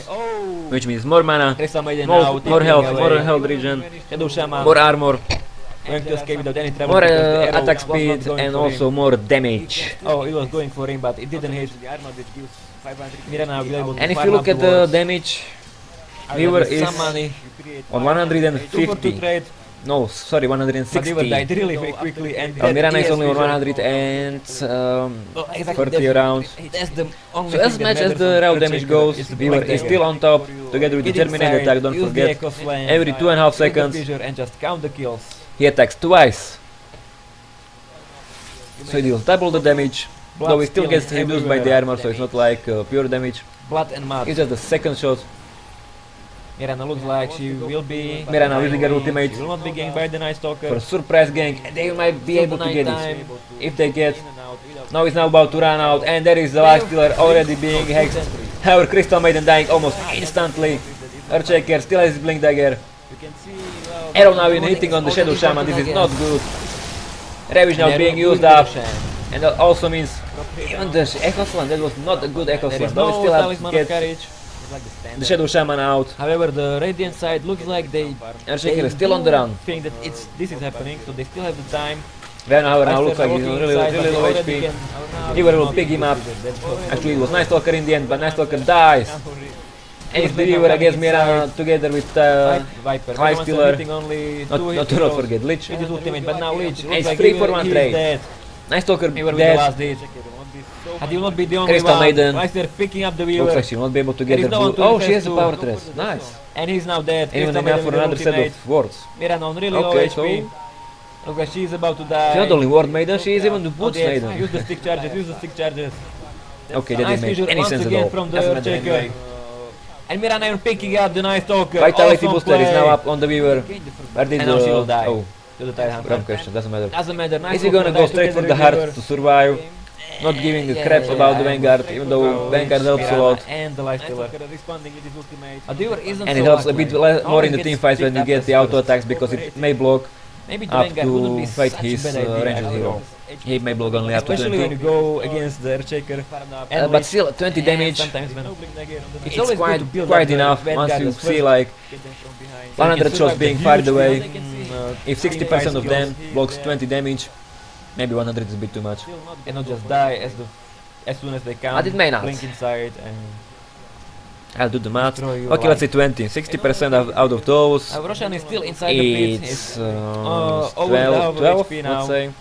which means more mana, Crystal Maiden more, now more taking health, away. more health regen, Shadow Shaman more armor, going to escape without any trouble more because the arrow attack was not speed going and for him. also more damage. Oh, it was going for him, but it didn't hit. Mirana will be able to And if farm you look up at the the wards. damage, Weaver is Some money. on 2 for 2 150. trade. No, sorry, But Weaver 160. died really very quickly and Mirana is yes, only on Fisher. 100 and Exactly, 40 around. That's the only So thing as that much as matters the on raw Earthshaker damage goes, is the Weaver Black is Dagger. still on top, together with the Get Terminator inside, attack, don't use the forget. Echo Slam, Every 2.5 use the seconds, Fissure and just count the kills. he attacks twice. So he deals double the damage, though he still gets reduced by the armor, so it's not like pure damage. Blood and mud. It's just the second shot. Mirana looks like she will be. Mirana using her ultimate She will not be ganked by the Night Stalker. for a surprise gank, and they might be able to get Nighttime. it. If they get, now it's now about to run out, and there is the Lifestealer already being hexed. Our Crystal Maiden dying almost instantly. Earthshaker still has his Blink Dagger. Arrow now in hitting on the Shadow Shaman, this is not good. Ravage now being used up, and that also means even the Echo Slam, that was not a good Echo There Slam, is but we no still have talisman to of get courage. the Shadow Shaman out. However, the Radiant side looks like they Earthshaker is still on the run. think that this is happening, so they still have the time. However, now looks like he's on really Inside, but low they already HP. can- Weaver will pick him up. Actually, it was Night Stalker in the end, but Night Stalker dies. And it's the Weaver against Mirana together with Viper. Lifestealer. Not to not forget Lich. With his ultimate, but now Lich And it's looks like 3 he for will- 1 he is trade. dead. Night Stalker Weaver with the dead. last hit. And he will not be the only Crystal one. Maiden. Lifestealer picking up the Looks Weaver. like she will not be able to get There her is no one blue. to Oh, she has defend a to. power trace. Nice. And he's now dead. And even Crystal enough Maiden for with another set ultimate. of wards. Mirana on really Okay, low so HP. Looks like she is about to die. she's not only Ward Maiden, she is even the Boots Yes, Maiden. Use the stick charges, use the stick charges. Okay, that Nice didn't make fissure any once sense at again all. from the Doesn't matter Earthshaker. anyway. And Mirana even picking up the Night Stalker. Vitality Awesome booster is play. now up on the Weaver. Where did And now she will die. Oh, To the Titan. wrong question, doesn't matter. Doesn't matter. Nice Is he gonna go straight for the heart to survive? Not giving a crap about the Vanguard, even though Vanguard helps a lot. And the Lifestealer. A Weaver isn't And so it helps a much bit played. more in the Always team gets fights when picked you up get as the auto first. attacks because it may block, Maybe the up Vanguard wouldn't be to fight such a his bad idea ranged after hero. all. He may block only up to Especially when you 20. go against the Earthshaker. But still, 20 damage. Sometimes when It's always good quite to build quite up the enough Vanguard once you as see first. like So you 100 can shots survive the being huge fired away. if If 60% of them blocks 20 damage, maybe 100 is a bit too much. and not just die as soon as they come. But it may not. Blink inside and I'll do the math. destroy your Okay, let's say 20. 60% out of those. Roshan is still inside the pit. It's over the 12, 12 HP now. let's say.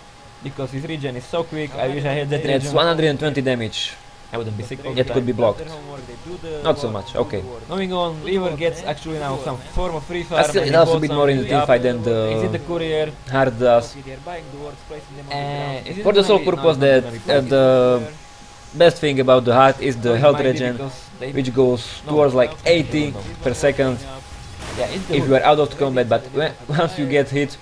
Because his regen is so quick. I wish I had that That's regen. 120 damage. I wouldn't be sick all It the could be time. blocked. Not so much, okay. Moving on, Weaver gets actually now some form of free fire. But still, it helps a bit more in the team fight than Is it the the courier? hard does. Is it For the sole gonna be- purpose no, that it's not gonna be the best thing about the heart is the health Might be regen, because they- which goes towards like 80 per second Yeah, it's the if you are out of the combat, but once you get hit,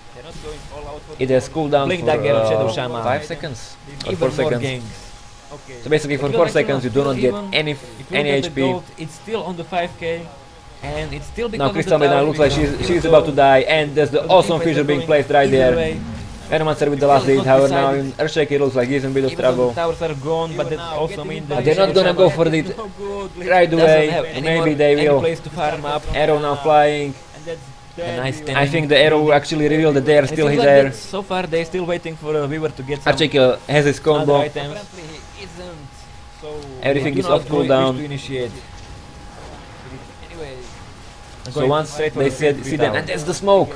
it has cooldown Blink for dagger on Shadow Shaman. 5 seconds or even 4 more seconds. gangs. So basically for 4 seconds you do not get any HP. It's still on the 5k. And it's still because Now of the Crystal Maiden tower, looks like because she's even about to though die, and there's the awesome fissure being placed right either there. way, Venomancer with the last hit, however now in Earthshaker looks like he's in a bit of even though trouble. the towers are gone, but that also means that But they're not gonna go for it right doesn't away, have any maybe more- they any will. place to farm up. Arrow now flying. A nice I think the arrow actually revealed that they are still like there. so far they're still waiting for Weaver to get some Archaic has his other combo. items. Everything Do is not off cooldown. wish to initiate. So once straight for they the see them, tower. and that's the smoke.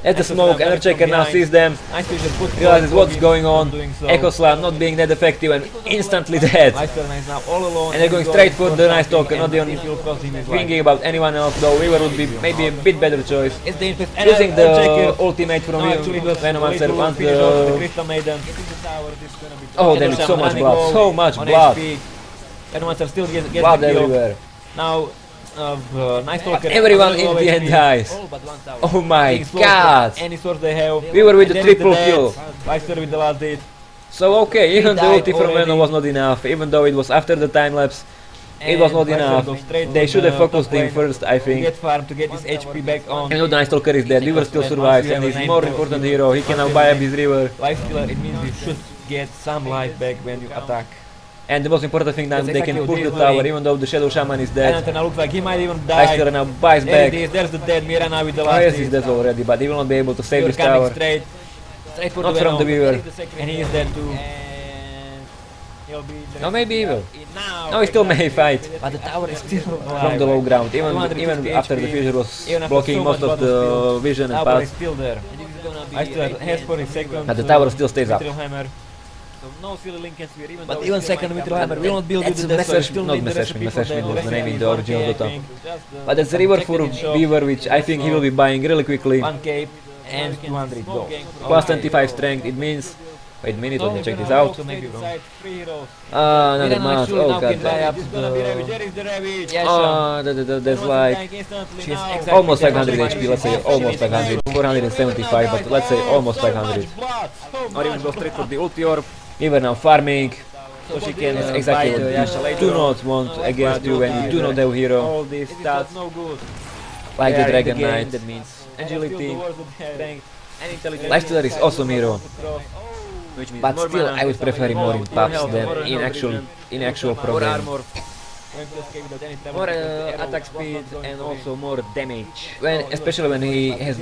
That's the Echo smoke, Slam and Archaic now behind. sees them, Nice vision, good realizes call, what's Bogey going on. not doing so. Echo Slam not being that effective and instantly dead. Meister is now all alone. And they're going straight for the Night something, Stalker, not and even it will cost him his life. thinking about anyone else, though Weaver would be maybe a bit better choice. It's the infest. Using the Archaic. ultimate from No, actually, it was Venomancer little once finish off the the... Crystal Maiden. Oh Shadow damn it, so Shaman much running blood, low so much on blood. HP. Venomancer still gets Blood the kill. everywhere. Now, Night Stalker. Everyone has in low the end HP. dies. Oh my Being slowed god. by any source they have. We were with And the there is triple death. kill. Meister with the last hit. So okay, even the died ulti from already. Venom was not enough, even though it was after the time lapse. It was And not Meister enough. goes straight They to should have the focused top him lane first, I to think. get farm to get his HP back on. And now the Night Stalker is dead, Weaver still survives and he's more important hero, he can now buy up his river. Life stealer, it means you should get some life back when you attack. And the most important thing now, That's they can exactly push the what they're tower doing. even though the Shadow Shaman is And dead. now looks like he might even Night die. Stalker now buys There it back. is, there's the dead Mira now with the Oh last yes, hit. he's dead already, but he will not be able to save You're this coming tower. straight for Not the from the Venom. Weaver. And he is dead too. No, maybe he will. Now, No, he still may fight but the tower is still alive. from the low ground, 250 even after the HP, fissure was even after blocking so most much of blood was the spilled, vision and tower is path. still there. Meister has for his second. But the tower still stays up. Mithril Hammer. So no silly link can swear, but even second Mithril Hammer will not build That's with the death, so Messerschmitt, still not need the Messerschmitt, recipe for Messerschmitt the was the name in the recipe original for Dota. the But there's a river for second shop. Weaver, which I think he will be buying really quickly. 1 cape and 200 gold. Plus 25 strength, it means... Wait a minute, let me check this out. So maybe wrong. Another match, oh god Buy damn. up the... There's like almost 500 HP, let's say almost 500, 475, but let's say almost 500. Or even go straight for the ulti orb. Weaver now farming, so she can exactly what you do not want against you when you do not have hero. All these stats. Like the Yeah, Dragon in the game. Knight, that means agility. Strength and intelligence. Lifestealer is awesome hero, Which means but more still mana, I would prefer him more in more pubs health, than more in health actual more program. armor. More attack speed and also more damage. Especially when he has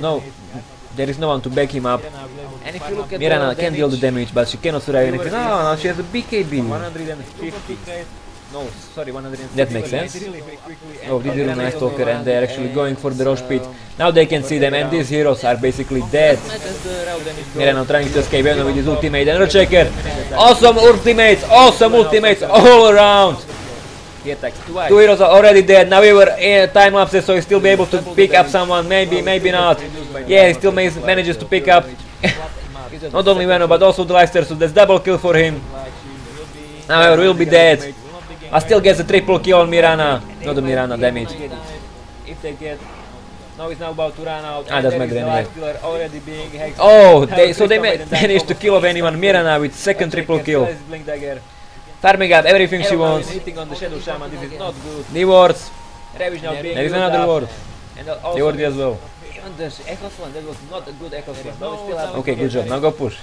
there is no one to back him up. And if you look at Mirana the can deal the damage, but she cannot survive anything. Overseas. No, she has a BKB. 150. No, sorry, 160. That makes sense. Oh, Oh, this is a Night Stalker and they're actually going for the Roche Pit. Now they can see them and these heroes are basically dead. Mirana trying to escape Venom with his ultimate and Earthshaker. Awesome ultimates all around. He attacks twice. 2 heroes are already dead. Now we were in time lapses, so he still be able to pick up someone. Maybe not. Yeah, he still manages to pick up not only Venom but also the Leicester, so that's double kill for him. Now he will be dead. I still gets a triple kill on Mirana. Not the Mirana damage. If they get... Now it's now about to run out. Ah, doesn't matter anyway. Already being hacked. Oh, so they managed to kill off anyone. Mirana with second triple kill. Blink dagger. Farming up everything she wants. Hitting on the Shadow Shaman, this is not good. The wards. Ravage now being There is used another up. ward. And The ward as well. And the Echo Slam, that was not a good Echo Slam, but we still have. Okay, good job. Now go push.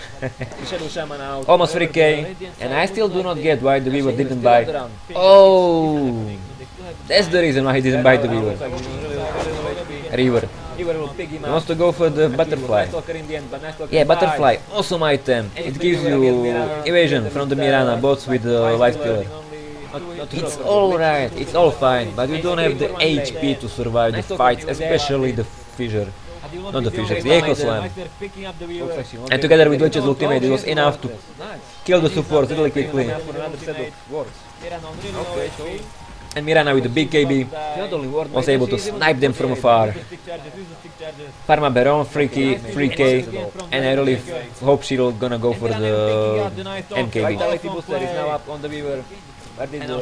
Shadow Shaman out. Almost 3k, and I still do not get why the Weaver didn't buy. Oh, that's the reason why he didn't buy the Weaver. Reaver. He wants to go for the Butterfly. Yeah, Butterfly, awesome item. It gives you evasion from the Mirana, both with the Life Pillar. It's alright, it's all fine, but you don't have the HP to survive the fights, especially the Fissure. Not the Fissure, the Echo Slam. And together with Witch's ultimate, it was enough to kill the supports really quickly. And Mirana with the big KB was able to snipe them from afar. Pharma Baron, 3k, and I really hope she's gonna go for the MKB.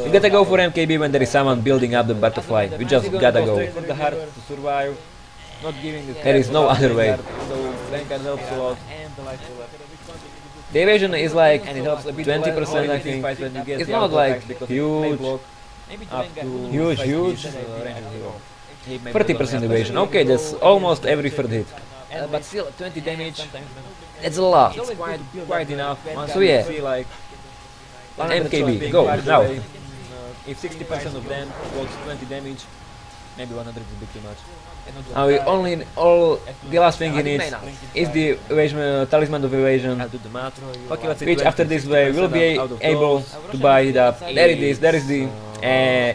You gotta go for MKB when there is someone building up the Butterfly. You just gotta go. There is no other way. The evasion is like 20%, I think. It's not like huge. Huge. 30% evasion. Okay, that's almost every third hit. But still, 20 damage. That's a lot. It's quite enough. So yeah. MKB, go now. If 60% of them was 20 damage, maybe 100 is a bit too much. Now the last thing he needs is the evasion, talisman of evasion, which after this way will be able to buy it up. There it is, there is the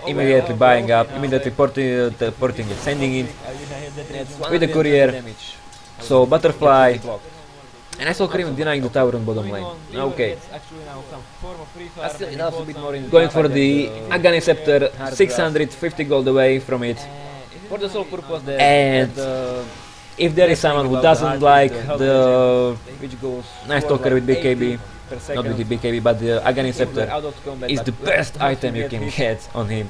immediately buying up, immediately porting it, sending it with the courier. So Butterfly, and I saw Karim denying the tower on bottom lane. Okay. Going for the Aghanim Scepter, 650 gold away from it. For the sole purpose that and if there is someone who doesn't like the Night Stalker with BKB, not with the BKB but the Aghanim Scepter is the best item you can get on him.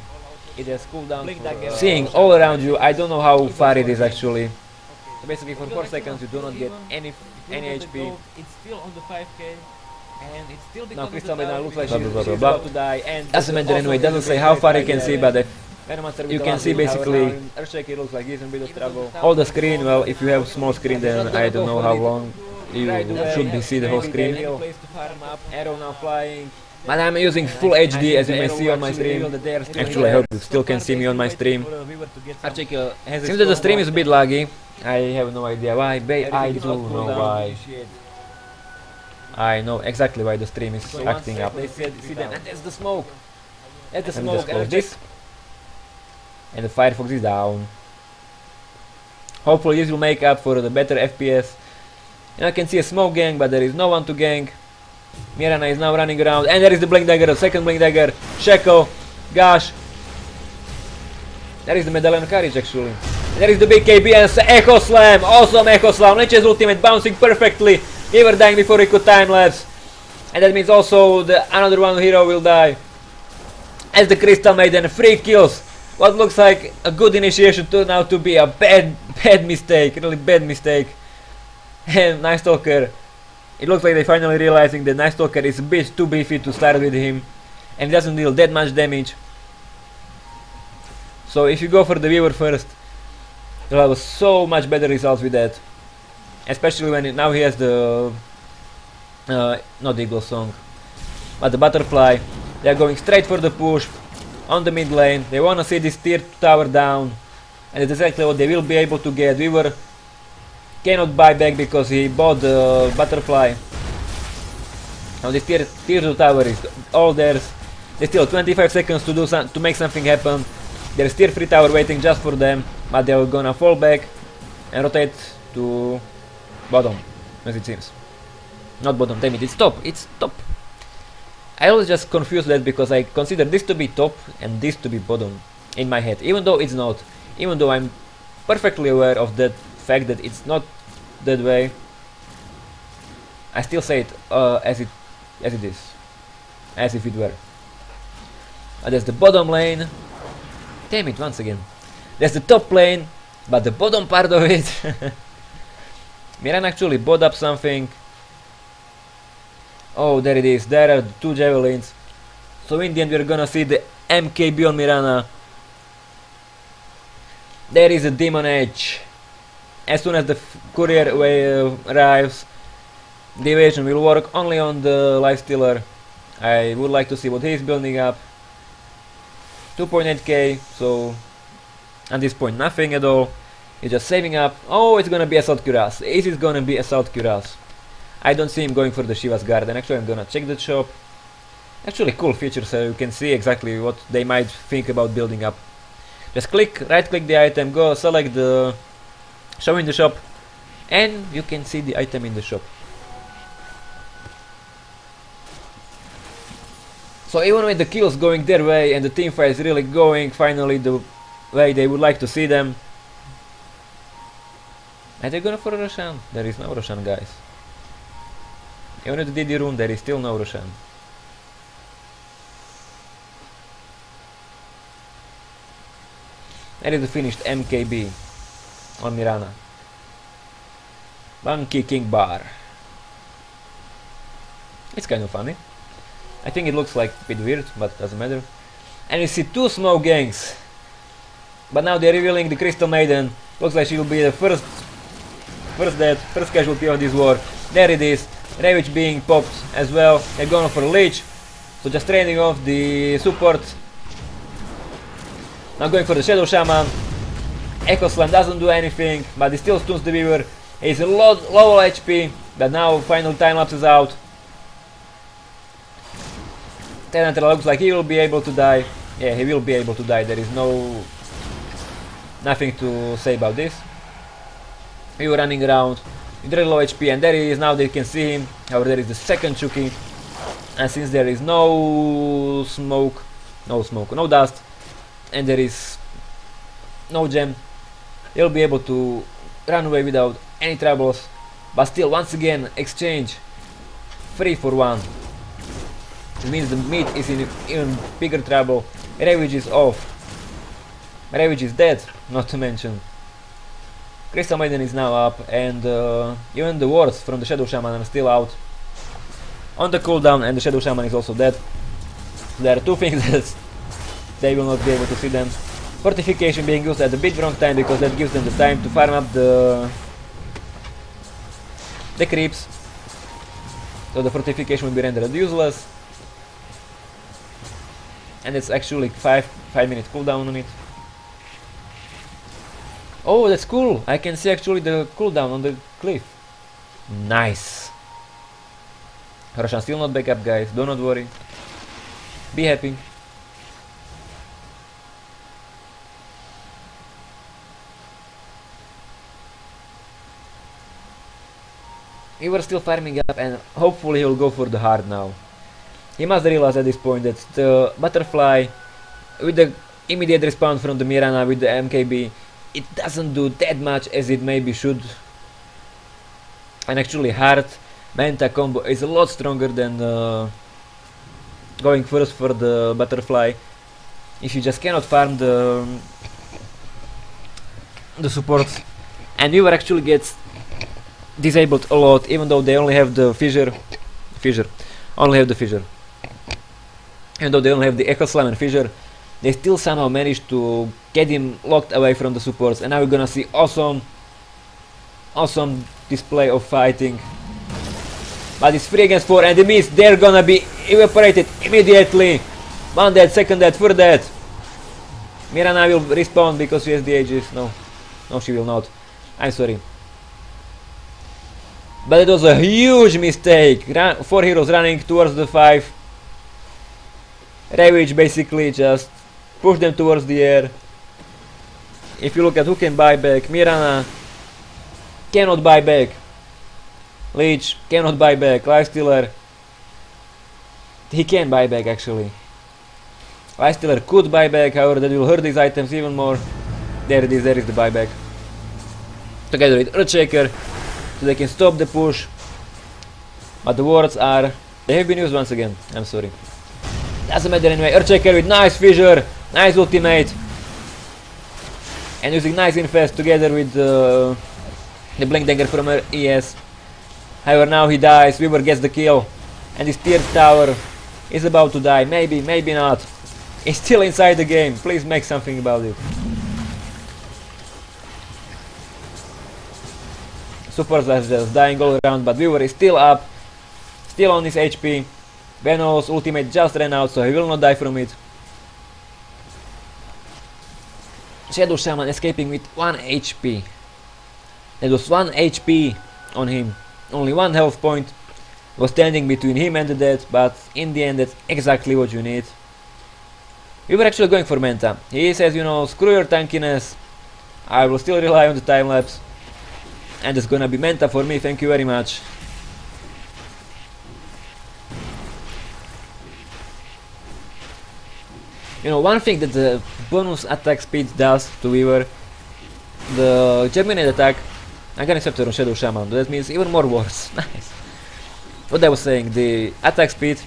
Seeing all around you, I don't know how far it is actually. So basically for 4 seconds you do not get any HP. It's still on the 5k. And it's still now Crystal Maiden looks like she's about to die, and doesn't matter anyway, it doesn't say how far you can see, but you can see basically looks like he's in a bit of trouble. All the screen. Well, if you have small screen then I don't know how long you should see the whole screen. Arrow now flying. But I'm using full HD as you may see on my stream. Actually I hope you still can see me on my stream. Seems that the stream is a bit laggy. I have no idea why, but I do know why. I know exactly why the stream is acting up. And there's the smoke. That's the Let me just smoke. close this. And the Firefox is down. Hopefully this will make up for the better FPS. And I can see a smoke gang, but there is no one to gang. Mirana is now running around, and there is the Blink Dagger, the second Blink Dagger. Sheko, gosh. There is the Medallion of Courage actually. And there is the big KB and Echo Slam, awesome Echo Slam. Lich's ultimate bouncing perfectly. He were dying before he could time lapse. And that means also the another one hero will die. As the Crystal Maiden, 3 kills. What looks like a good initiation turned out to be a bad mistake, really bad mistake. And Night Stalker, it looks like they're finally realizing that Night Stalker is a bit too beefy to start with him. And doesn't deal that much damage. So if you go for the Weaver first, you'll have so much better results with that. Especially when now he has the not the Eagle Song, but the Butterfly. They are going straight for the push on the mid lane. They want to see this tier 2 tower down, and that's exactly what they will be able to get. Weaver cannot buy back because he bought the Butterfly. Now this tier 2 tower is all theirs. They still 25 seconds to do to make something happen. There's tier 3 tower waiting just for them, but they're gonna fall back and rotate to bottom, as it seems. Not bottom, damn it, it's top, it's top. I always just confuse that because I consider this to be top and this to be bottom in my head, even though it's not. Even though I'm perfectly aware of that fact that it's not that way, I still say it as it is, as if it were. And that's the bottom lane. Damn it, once again. That's the top lane, but the bottom part of it. Miran actually bought up something. Oh, there it is. There are 2 javelins. So in the end we're gonna see the MKB on Mirana. There is a Demon Edge. As soon as the courier arrives, the evasion will work only on the lifestealer. I would like to see what he's building up. 2.8k, so at this point nothing at all. He's just saving up. Oh, it's gonna be Assault Cuirass. This is gonna be Assault Cuirass. I don't see him going for the Shiva's Garden. Actually, I'm gonna check the shop. Actually, cool feature, so you can see exactly what they might think about building up. Just right click the item, go select the show in the shop, and you can see the item in the shop. So even with the kills going their way and the team fight is really going finally the way they would like to see them. Are they going for a Roshan? There is no Roshan, guys. Even with the DD rune, there is still no Roshan. That is the finished MKB on Mirana. Monkey King Bar. It's kind of funny. I think it looks like a bit weird, but doesn't matter. And you see two smoke gangs. But now they're revealing the Crystal Maiden. Looks like she will be the first casualty of this war. There it is. Ravage being popped as well. They're going for a leech. So just trading off the support. Now going for the Shadow Shaman. Echo Slam doesn't do anything, but he still stuns the Weaver. He's a low HP, but now final time lapse is out. Tenantra looks like he will be able to die. Yeah, he will be able to die. There is nothing to say about this. We were running around with very low HP, and there he is. Now they can see him. However, there is the second Chucky, and since there is no smoke, no dust, and there is no gem, he'll be able to run away without any troubles. But still, once again, exchange 3 for 1. It means the meat is in even bigger trouble. Ravage is off. Ravage is dead, not to mention. Crystal Maiden is now up, and even the wards from the Shadow Shaman are still out on the cooldown, and the Shadow Shaman is also dead. There are two things that they will not be able to see them. Fortification being used at the bit wrong time, because that gives them the time to farm up the creeps. So the fortification will be rendered useless. And it's actually 5-minute cooldown on it. Oh, that's cool! I can see actually the cooldown on the cliff. Nice! Roshan still not back up, guys, do not worry. Be happy. We were still farming up, and hopefully he will go for the hard now. He must realize at this point that the butterfly, with the immediate respawn from the Mirana with the MKB, it doesn't do that much as it maybe should. And actually hard Manta combo is a lot stronger than going first for the butterfly. If you just cannot farm the supports, and Weaver actually gets disabled a lot, even though they only have the fissure. Even though they only have the Echo Slam and Fissure, they still somehow managed to get him locked away from the supports, and now we're gonna see awesome display of fighting. But it's 3 against 4, and the miss, they're gonna be evaporated immediately. 1 dead, 2nd dead, 3rd dead. Mirana will respawn because she has the Aegis. No, she will not. I'm sorry. But it was a huge mistake. 4 heroes running towards the 5. Ravage basically just pushed them towards the air. If you look at who can buy back, Mirana cannot buy back. Leech cannot buy back. Lifestealer, he can buy back actually. Lifestealer could buy back, however that will hurt these items even more. There it is, there is the buyback. Together with Earthshaker, so they can stop the push. But the wards they have been used once again, I'm sorry. Doesn't matter anyway. Earthshaker with nice fissure, nice ultimate, and using nice infest together with the blink dagger from her ES. However, now he dies. Weaver gets the kill, and his tiered tower is about to die. Maybe, maybe not. He's still inside the game. Please make something about it. supports are just dying all around, but Weaver is still up, still on his HP. Venom's ultimate just ran out, so he will not die from it. Shadow Shaman escaping with 1 HP. That was 1 HP on him. Only 1 health point was standing between him and the death, but in the end that's exactly what you need. We were actually going for Manta. He says, you know, screw your tankiness, I will still rely on the time lapse. And it's gonna be Manta for me, thank you very much. You know, one thing that the bonus attack speed does to Weaver, the Germinate attack, I can accept it on Shadow Shaman, that means even more worse. Nice. What I was saying, the attack speed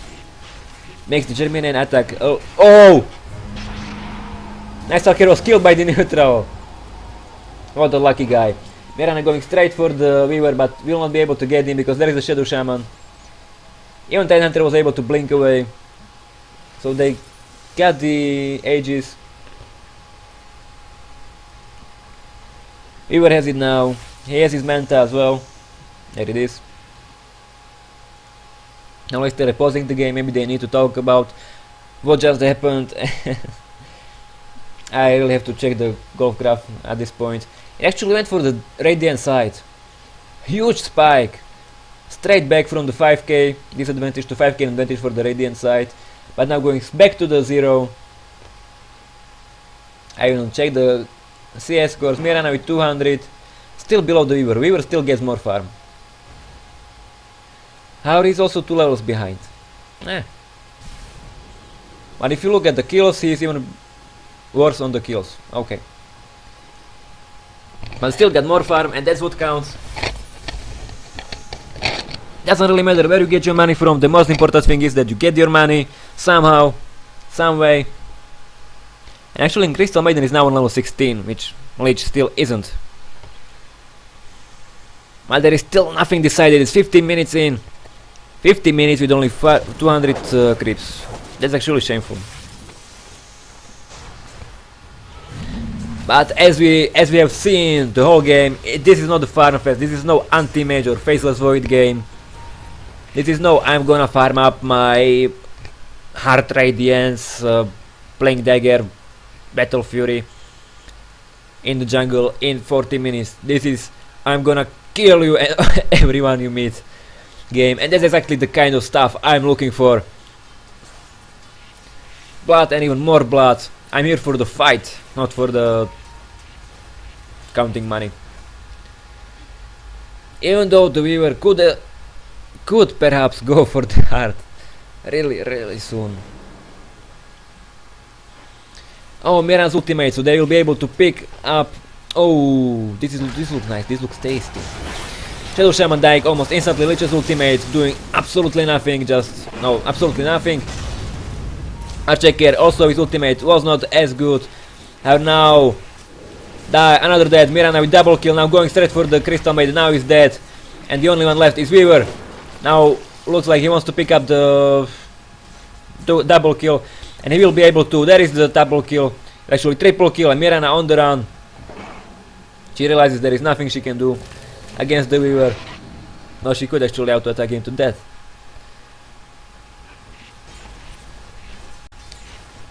makes the Germinate attack. Oh! Nice Talker was killed by the neutral. What a lucky guy. Mirana going straight for the Weaver, but will not be able to get him because there is a Shadow Shaman. Even Tidehunter was able to blink away. So they got the Aegis. Weaver has it now. He has his Manta as well. There it is. Now if they're pausing the game, maybe they need to talk about what just happened. I really have to check the golf graph at this point. He actually went for the Radiant side. Huge spike. Straight back from the 5k. Disadvantage to 5k, advantage for the Radiant side. But now going back to the 0. I will check the CS scores. Mirana with 200. Still below the Weaver. Weaver still gets more farm. However, he's also 2 levels behind. But if you look at the kills, he's even worse on the kills. Okay. But still got more farm, and that's what counts. Doesn't really matter where you get your money from. The most important thing is that you get your money somehow, some way. And actually, Crystal Maiden is now on level 16, which Lich still isn't. But there is still nothing decided. It's 15 minutes in. 50 minutes with only 200 creeps. That's actually shameful. But as we have seen the whole game, this is not the farm fest. This is no anti-mage or faceless void game. This is no I'm gonna farm up my Heart Radiance, playing dagger, Battle Fury in the jungle in 40 minutes. This is I'm gonna kill you and everyone you meet game, and that's exactly the kind of stuff I'm looking for. Blood and even more blood. I'm here for the fight, not for the counting money. Even though the Weaver could perhaps go for the heart really soon. Oh, Mirana's ultimate, so they will be able to pick up. Oh, this looks nice. This looks tasty. Shadow Shaman dying almost instantly. Lich's ultimate doing absolutely nothing. Absolutely nothing. Archecker also his ultimate was not as good. And now another dead. Mirana with double kill. Now going straight for the Crystal Maiden. Now he's dead, and the only one left is Weaver. Now looks like he wants to pick up the double kill, and he will be able to. There is the double kill. Actually triple kill, and Mirana on the run. She realizes there is nothing she can do against the Weaver. No, she could actually auto-attack him to death.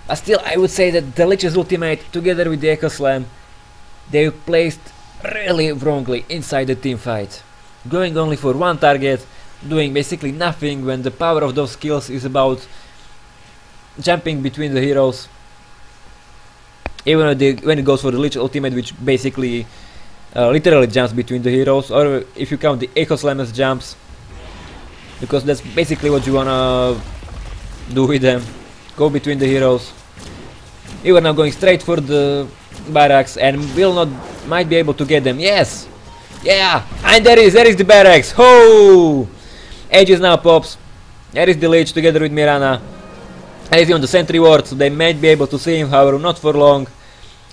But still, I would say that the Lich's ultimate, together with the Echo Slam, they placed really wrongly inside the team fight. Going only for one target, doing basically nothing when the power of those skills is about jumping between the heroes. Even when it goes for the Lich ultimate, which basically literally jumps between the heroes, or if you count the Echo Slam as jumps, because that's basically what you wanna do with them. Go between the heroes. We were now going straight for the barracks, and might be able to get them. Yes! Yeah! And there is the barracks! Ho! Aegis now pops. There is the Lich together with Mirana. There is even the sentry ward, so they might be able to see him, however not for long.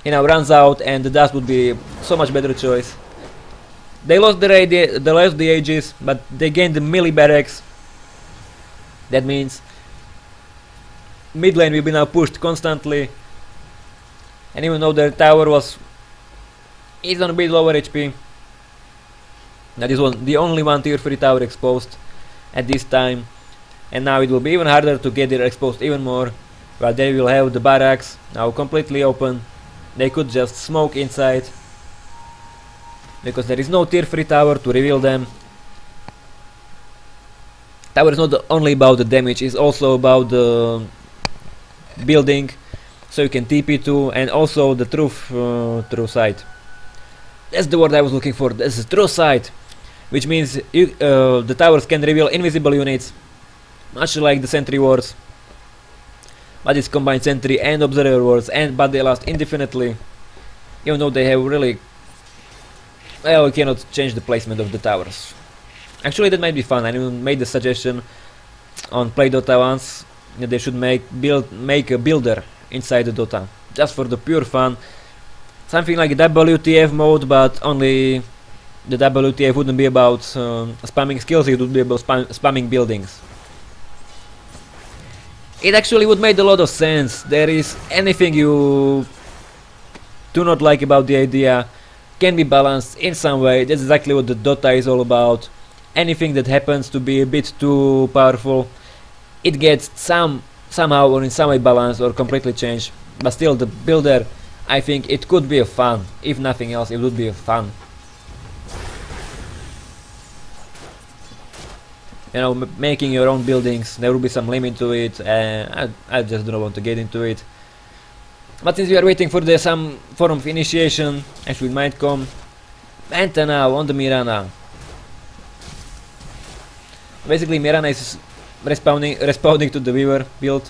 He now runs out, and the dust would be so much better choice. They lost the Aegis, but they gained the melee barracks. That means mid lane will be now pushed constantly, and even though their tower is on a bit lower HP, That is the only one tier 3 tower exposed at this time. And now it will be even harder to get it exposed even more. While they will have the barracks now completely open. They could just smoke inside. Because there is no tier 3 tower to reveal them. Tower is not only about the damage, it's also about the building. So you can TP to, and also the true sight. That's the word I was looking for. That's the true sight. Which means the towers can reveal invisible units. Much like the sentry wars. But it's combined sentry and observer wars, but they last indefinitely. Even though they have really... Well, you cannot change the placement of the towers. Actually, that might be fun. I even made the suggestion on Play Dota once that they should make a builder inside the Dota, just for the pure fun. Something like WTF mode, but only the WTF wouldn't be about spamming skills, it would be about spamming buildings. It actually would make a lot of sense. There is anything you do not like about the idea can be balanced in some way. That's exactly what the Dota is all about. Anything that happens to be a bit too powerful, it gets somehow or in some way balanced or completely changed. But still, the builder, I think it could be a fun. If nothing else, it would be a fun. You know, making your own buildings, there will be some limit to it. I just don't want to get into it. But since we are waiting for some form of initiation, actually it might come. Manta now on the Mirana. Basically, Mirana is responding to the Weaver build.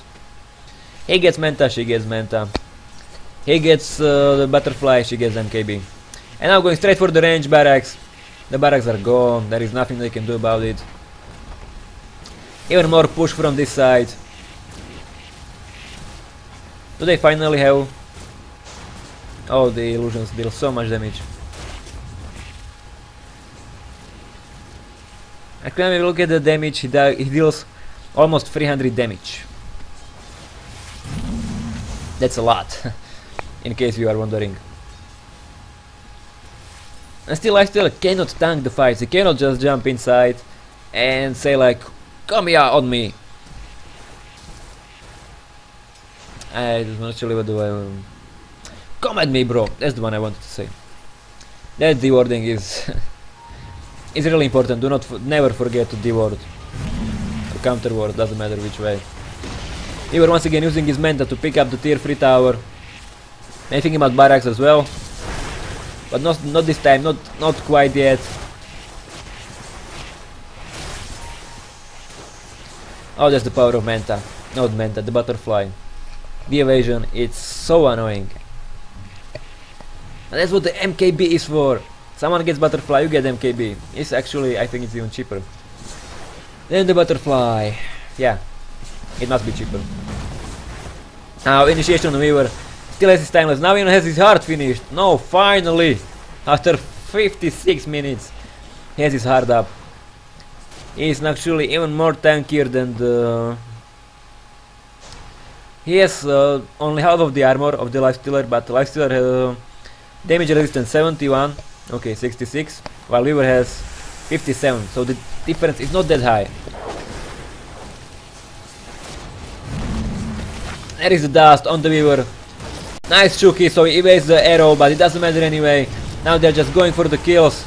He gets Manta, she gets Manta. He gets the Butterfly, she gets MKB. And now going straight for the range barracks. The barracks are gone, there is nothing they can do about it. Even more push from this side. Do they finally have... Oh, the illusions deal so much damage. Actually, when we look at the damage, he deals almost 300 damage. That's a lot, in case you are wondering. And still, I still cannot tank the fights. He cannot just jump inside and say like, come here on me. Actually, what do I... Come at me, bro. That's the one I wanted to say. That dewarding is... is really important. Do not never forget to deward. Or counter ward, doesn't matter which way. We were once again using his Manta to pick up the tier 3 tower. I'm thinking about barracks as well. But not this time, not quite yet. Oh, that's the power of Manta. Not Manta, the Butterfly. The evasion, it's so annoying. And that's what the MKB is for. Someone gets Butterfly, you get MKB. It's actually, I think it's even cheaper. Then the Butterfly. Yeah, it must be cheaper. Now, initiation on Weaver. Still has his timeless. Now even has his heart finished. No, finally! After 56 minutes, he has his heart up. He is actually even more tankier than the... He has only half of the armor of the Lifestealer, but Lifestealer has damage resistance 71, okay, 66, while Weaver has 57, so the difference is not that high. There is the dust on the Weaver. Nice Chuki, so he evades the arrow, but it doesn't matter anyway. Now they're just going for the kills.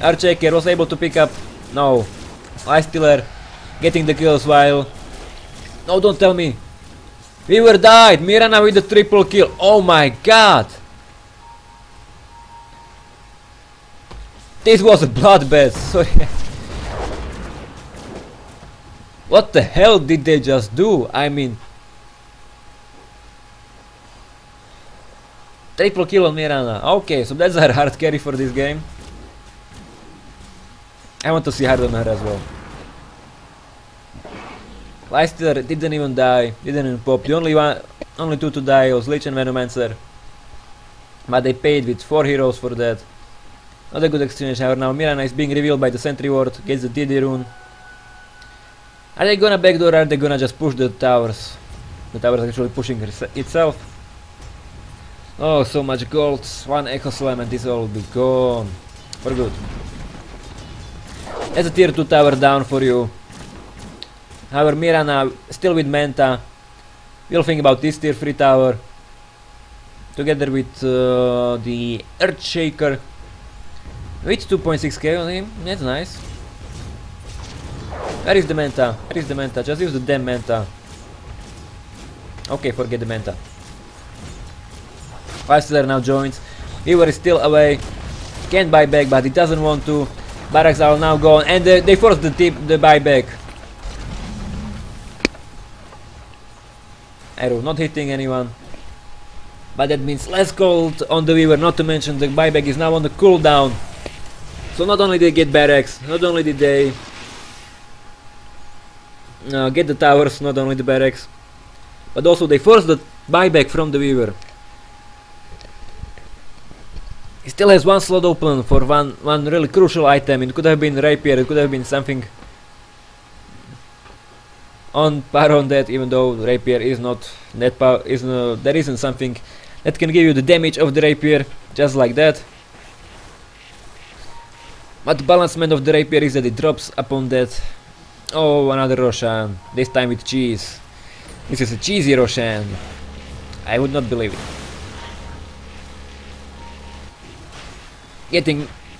Archaker was able to pick up... No. Lifestealer getting the kills while... No, don't tell me. Weaver died. Mirana with the triple kill. Oh my god. This was a bloodbath. Sorry. What the hell did they just do? I mean... Triple kill on Mirana. Okay, so that's her hard carry for this game. I want to see hard on her as well. Lifestealer didn't even die, didn't even pop. The only two to die was Lich and Venomancer. But they paid with 4 heroes for that. Not a good exchange, however. Now Mirana is being revealed by the sentry ward, gets the DD rune. Are they gonna backdoor or are they gonna just push the towers? The tower is actually pushing itself. Oh, so much gold. 1 Echo Slam and this all will be gone. For good. That's a tier 2 tower down for you. However, Mirana still with Manta. We'll think about this tier 3 tower. Together with the Earthshaker. With 2.6k on him. That's nice. Where is the Manta? Where is the Manta? Just use the damn Manta. Okay, forget the Manta. 5-star now joins. Weaver is still away. Can't buy back, but he doesn't want to. Barracks are now gone, and they forced the buyback. Arrow not hitting anyone. But that means less gold on the Weaver, not to mention the buyback is now on the cooldown. So not only did they get barracks, not only did they get the towers, not only the barracks, but also they forced the buyback from the Weaver. He still has one slot open for one really crucial item. It could have been rapier, it could have been something on par on that, even though rapier is not net power, there isn't something that can give you the damage of the rapier just like that. But the balancement of the rapier is that it drops upon that. Oh, another Roshan, this time with cheese. This is a cheesy Roshan. I would not believe it.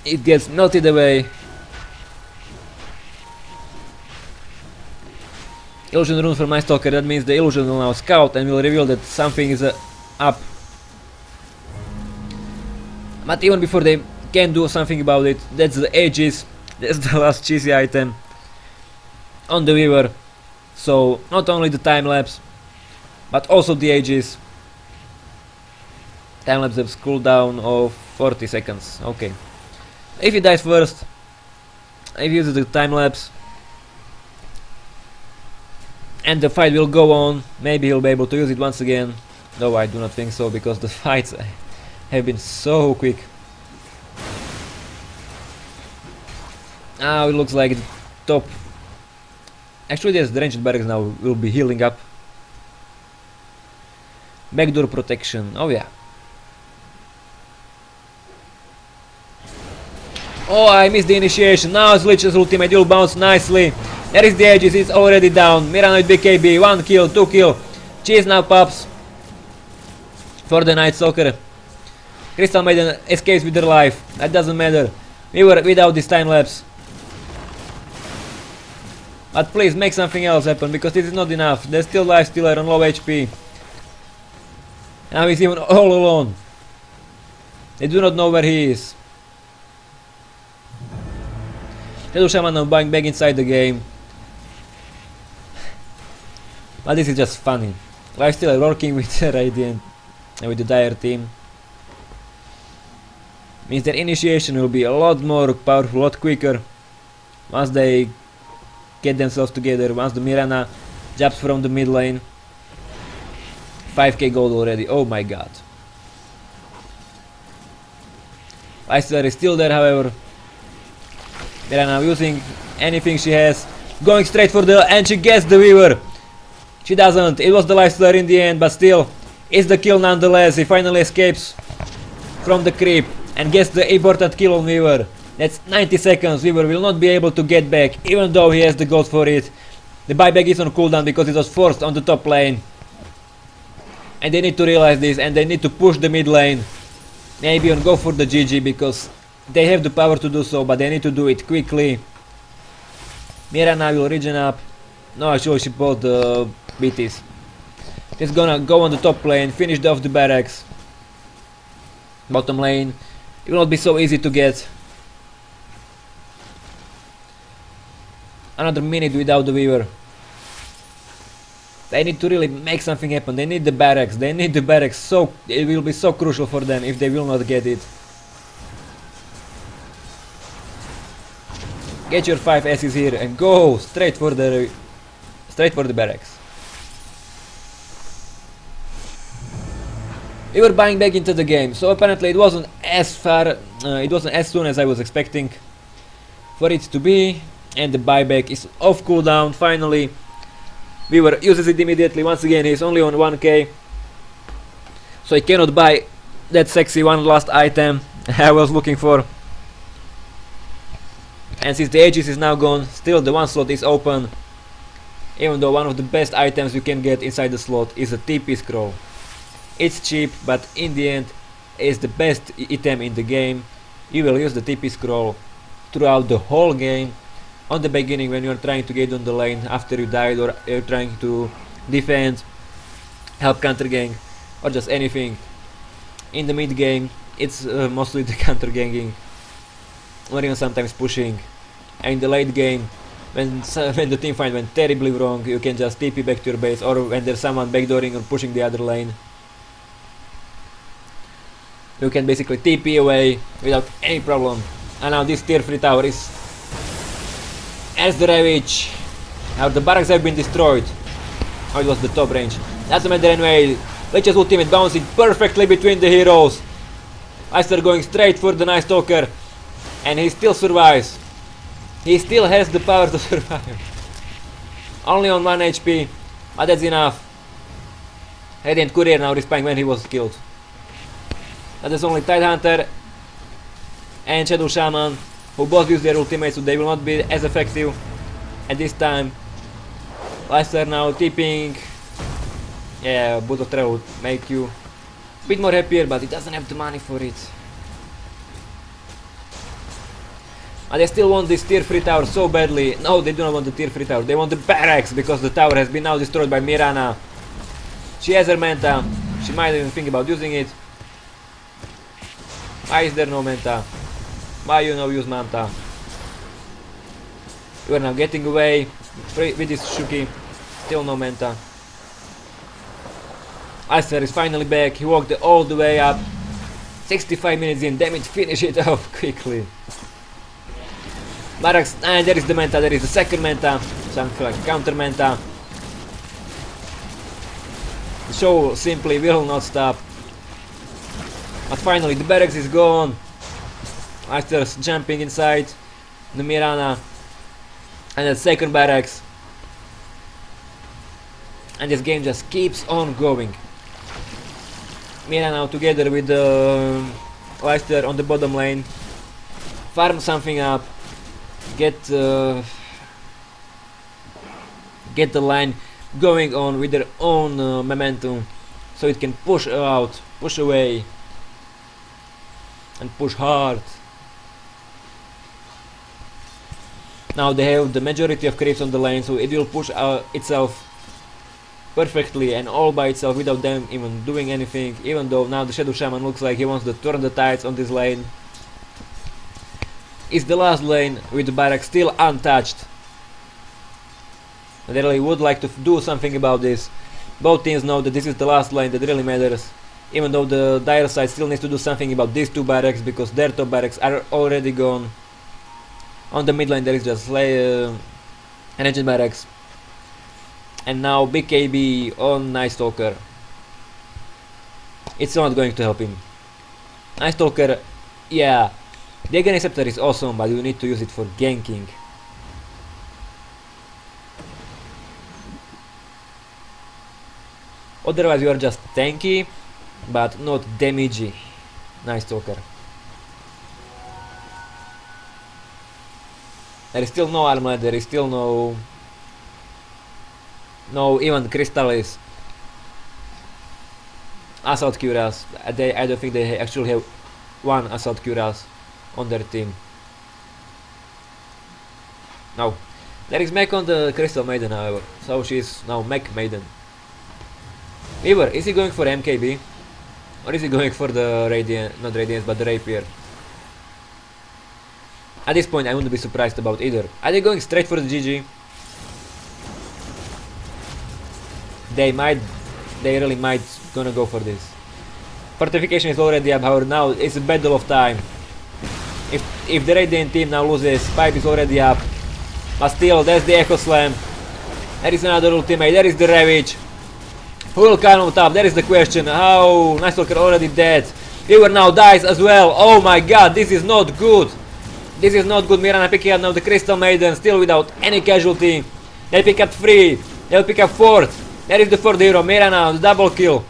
It gets melted away. Illusion rune for my stalker, that means the illusion will now scout and will reveal that something is up. But even before they can do something about it, that's the Aegis, that's the last cheesy item on the Weaver. So not only the time lapse, but also the Aegis. Time lapse has cooldown of 40 seconds. Okay. If he dies first, if he uses the time lapse, and the fight will go on, maybe he'll be able to use it once again. Though I do not think so, because the fights have been so quick. Now it looks like the top. Actually, yes, the ranged barracks now will be healing up. Backdoor protection. Oh yeah. Oh, I missed the initiation. Now Lich's ultimate will bounce nicely. There is the Aegis, it's already down. Mirana with BKB, 1 kill, 2 kill. Cheese now pops for the Night Stalker. Crystal Maiden escapes with her life. That doesn't matter. We were without this time lapse. But please make something else happen, because this is not enough. There's still life stealer on low HP. Now he's even all alone. They do not know where he is. Shadow Shaman now buying back inside the game. But this is just funny. Lifestealer working with Radiant and with the Dire team. Means their initiation will be a lot more powerful, a lot quicker. Once they get themselves together, once the Mirana jumps from the mid lane. 5k gold already, oh my god. Lifestealer is still there, however. Mirana using anything she has. Going straight for the, and she gets the Weaver. She doesn't, it was the Lifestealer in the end, but still, it's the kill nonetheless. He finally escapes from the creep and gets the important kill on Weaver. That's 90 seconds, Weaver will not be able to get back, even though he has the gold for it. The buyback is on cooldown because it was forced on the top lane. And they need to realize this, and they need to push the mid lane. Maybe even go for the GG, because they have the power to do so, but they need to do it quickly. Mirana will regen up. No, actually she bought the BTs. She's gonna go on the top lane, finish off the barracks. Bottom lane, it will not be so easy to get. Another minute without the Weaver. They need to really make something happen. They need the barracks. They need the barracks. So it will be so crucial for them if they will not get it. Get your 5 S's here and go straight for the barracks. We were buying back into the game, so apparently it wasn't as far, it wasn't as soon as I was expecting for it to be, and the buyback is off cooldown finally. Weaver uses it immediately. Once again, he's only on 1k, so he cannot buy that sexy one last item I was looking for. And since the Aegis is now gone, still the one slot is open. Even though one of the best items you can get inside the slot is a TP scroll. It's cheap, but in the end is the best item in the game. You will use the TP scroll throughout the whole game. On the beginning when you are trying to get on the lane after you died, or you're trying to defend, help counter gank, or just anything. In the mid game it's mostly the counter ganking, or even sometimes pushing. And in the late game, when the team fight went terribly wrong, you can just TP back to your base, or when there's someone backdooring or pushing the other lane, you can basically TP away without any problem. And now this tier 3 tower is as the Ravage. Now the barracks have been destroyed. Oh, it was the top range. Doesn't matter anyway. Lich's ultimate bouncing perfectly between the heroes. Leicester going straight for the Night Stalker, and he still survives. He still has the power to survive. Only on 1 HP, but that's enough. Radiant Courier now respawning when he was killed. That is only Tidehunter and Shadow Shaman, who both use their ultimates, so they will not be as effective at this time. Leicester now TPing. Yeah, Boot of Terror would make you a bit more happier, but he doesn't have the money for it. And they still want this tier 3 tower so badly. No, they do not want the tier 3 tower, they want the barracks, because the tower has been now destroyed by Mirana. She has her Manta, she might even think about using it. Why is there no Manta? Why you no use Manta? You are now getting away with this Shuki. Still no Manta. Leicester is finally back. He walked all the way up. 65 minutes in. Damn it, finish it off quickly. Barracks, and there is the Manta. There is the second Manta. Something like counter Manta. The show simply will not stop. But finally the barracks is gone. Leicester's jumping inside the Mirana. And the second barracks. And this game just keeps on going. Mirana now together with Leicester on the bottom lane. Farm something up. Get the line going on with their own momentum, so it can push out, push away, and push hard. Now they have the majority of creeps on the lane, so it will push itself perfectly and all by itself without them even doing anything, even though now the Shadow Shaman looks like he wants to turn the tides on this lane. It's the last lane with the barrack still untouched. They really would like to do something about this. Both teams know that this is the last lane that really matters, even though the Dire side still needs to do something about these two barracks, because their top barracks are already gone. On the mid lane there is just Ranged barracks. And now big KB on Night Stalker. It's not going to help him. Night Stalker, yeah, the Agony Scepter is awesome, but you need to use it for ganking. Otherwise you are just tanky, but not damagey. Night Stalker. There is still no armlet, there is still no even Crystallis. Assault Cuirass. I don't think they actually have one Assault Cuirass on their team. No. There is mech on the Crystal Maiden, however, so she is now Mech Maiden. Weaver, is he going for MKB? Or is he going for the Radiant, not Radiance, but the Rapier? At this point I wouldn't be surprised about either. Are they going straight for the GG? They really might gonna go for this. Fortification is already up, however now it's a battle of time. If the Radiant team now loses, Pipe is already up. But still, there's the Echo Slam. There is another ultimate, there is the Ravage. Who will come on top? That is the question. How? Night Stalker already dead. Weaver now dies as well. Oh my god, this is not good. This is not good. Mirana picking up now the Crystal Maiden, still without any casualty. They pick up 3. They'll pick up 4th. There is the 4th hero, Mirana, the double kill.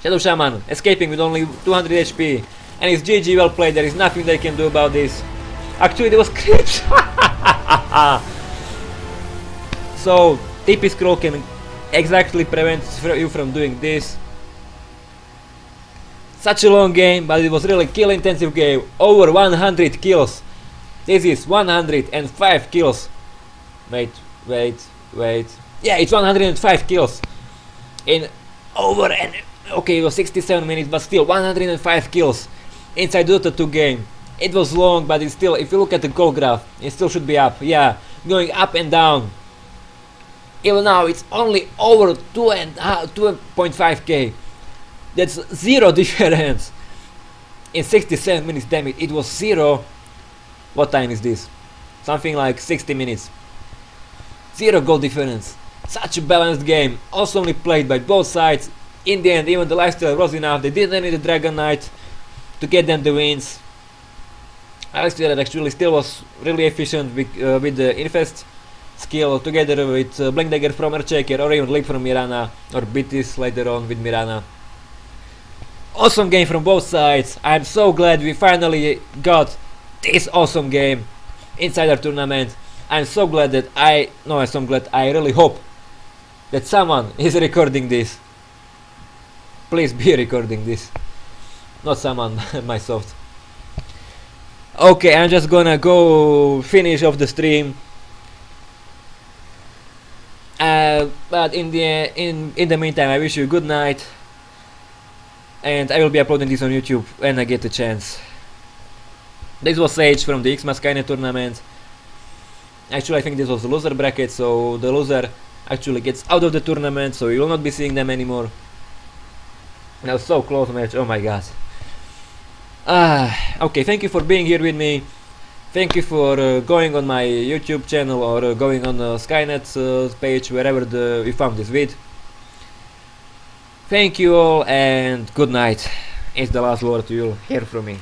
Shadow Shaman escaping with only 200 HP. And it's GG, well played. There is nothing they can do about this. Actually, there was creeps. So TP scroll can exactly prevent you from doing this. Such a long game, but it was really kill intensive game. Over 100 kills. This is 105 kills. Wait. Yeah, it's 105 kills. In over and okay, it was 67 minutes, but still 105 kills inside Dota 2 game. It was long, but it's still, if you look at the goal graph, it still should be up. Yeah, going up and down. Even now, it's only over 2.5k. That's zero difference. In 67 minutes, damn it, it was zero. What time is this? Something like 60 minutes. Zero goal difference. Such a balanced game. Awesomely played by both sides. In the end, even the lifesteal was enough. They didn't need the Dragon Knight to get them the wins. Lifesteal actually still was really efficient with the Infest skill together with Blank Dagger from Earthshaker or even Leap from Mirana or Bitis later on with Mirana. Awesome game from both sides. I'm so glad we finally got this awesome game inside our tournament. I'm so glad that I really hope that someone is recording this. Please be recording this. Not someone, myself. Okay, I'm just gonna go finish off the stream. But in the meantime, I wish you a good night. And I will be uploading this on YouTube when I get the chance. This was Sage from the Xmas Skynet tournament. Actually, I think this was the loser bracket, so the loser actually gets out of the tournament, so you will not be seeing them anymore. That was so close match, oh my god. Okay, thank you for being here with me. Thank you for going on my YouTube channel or going on Skynet's page, wherever you found this vid. Thank you all and good night. It's the last word you'll hear from me.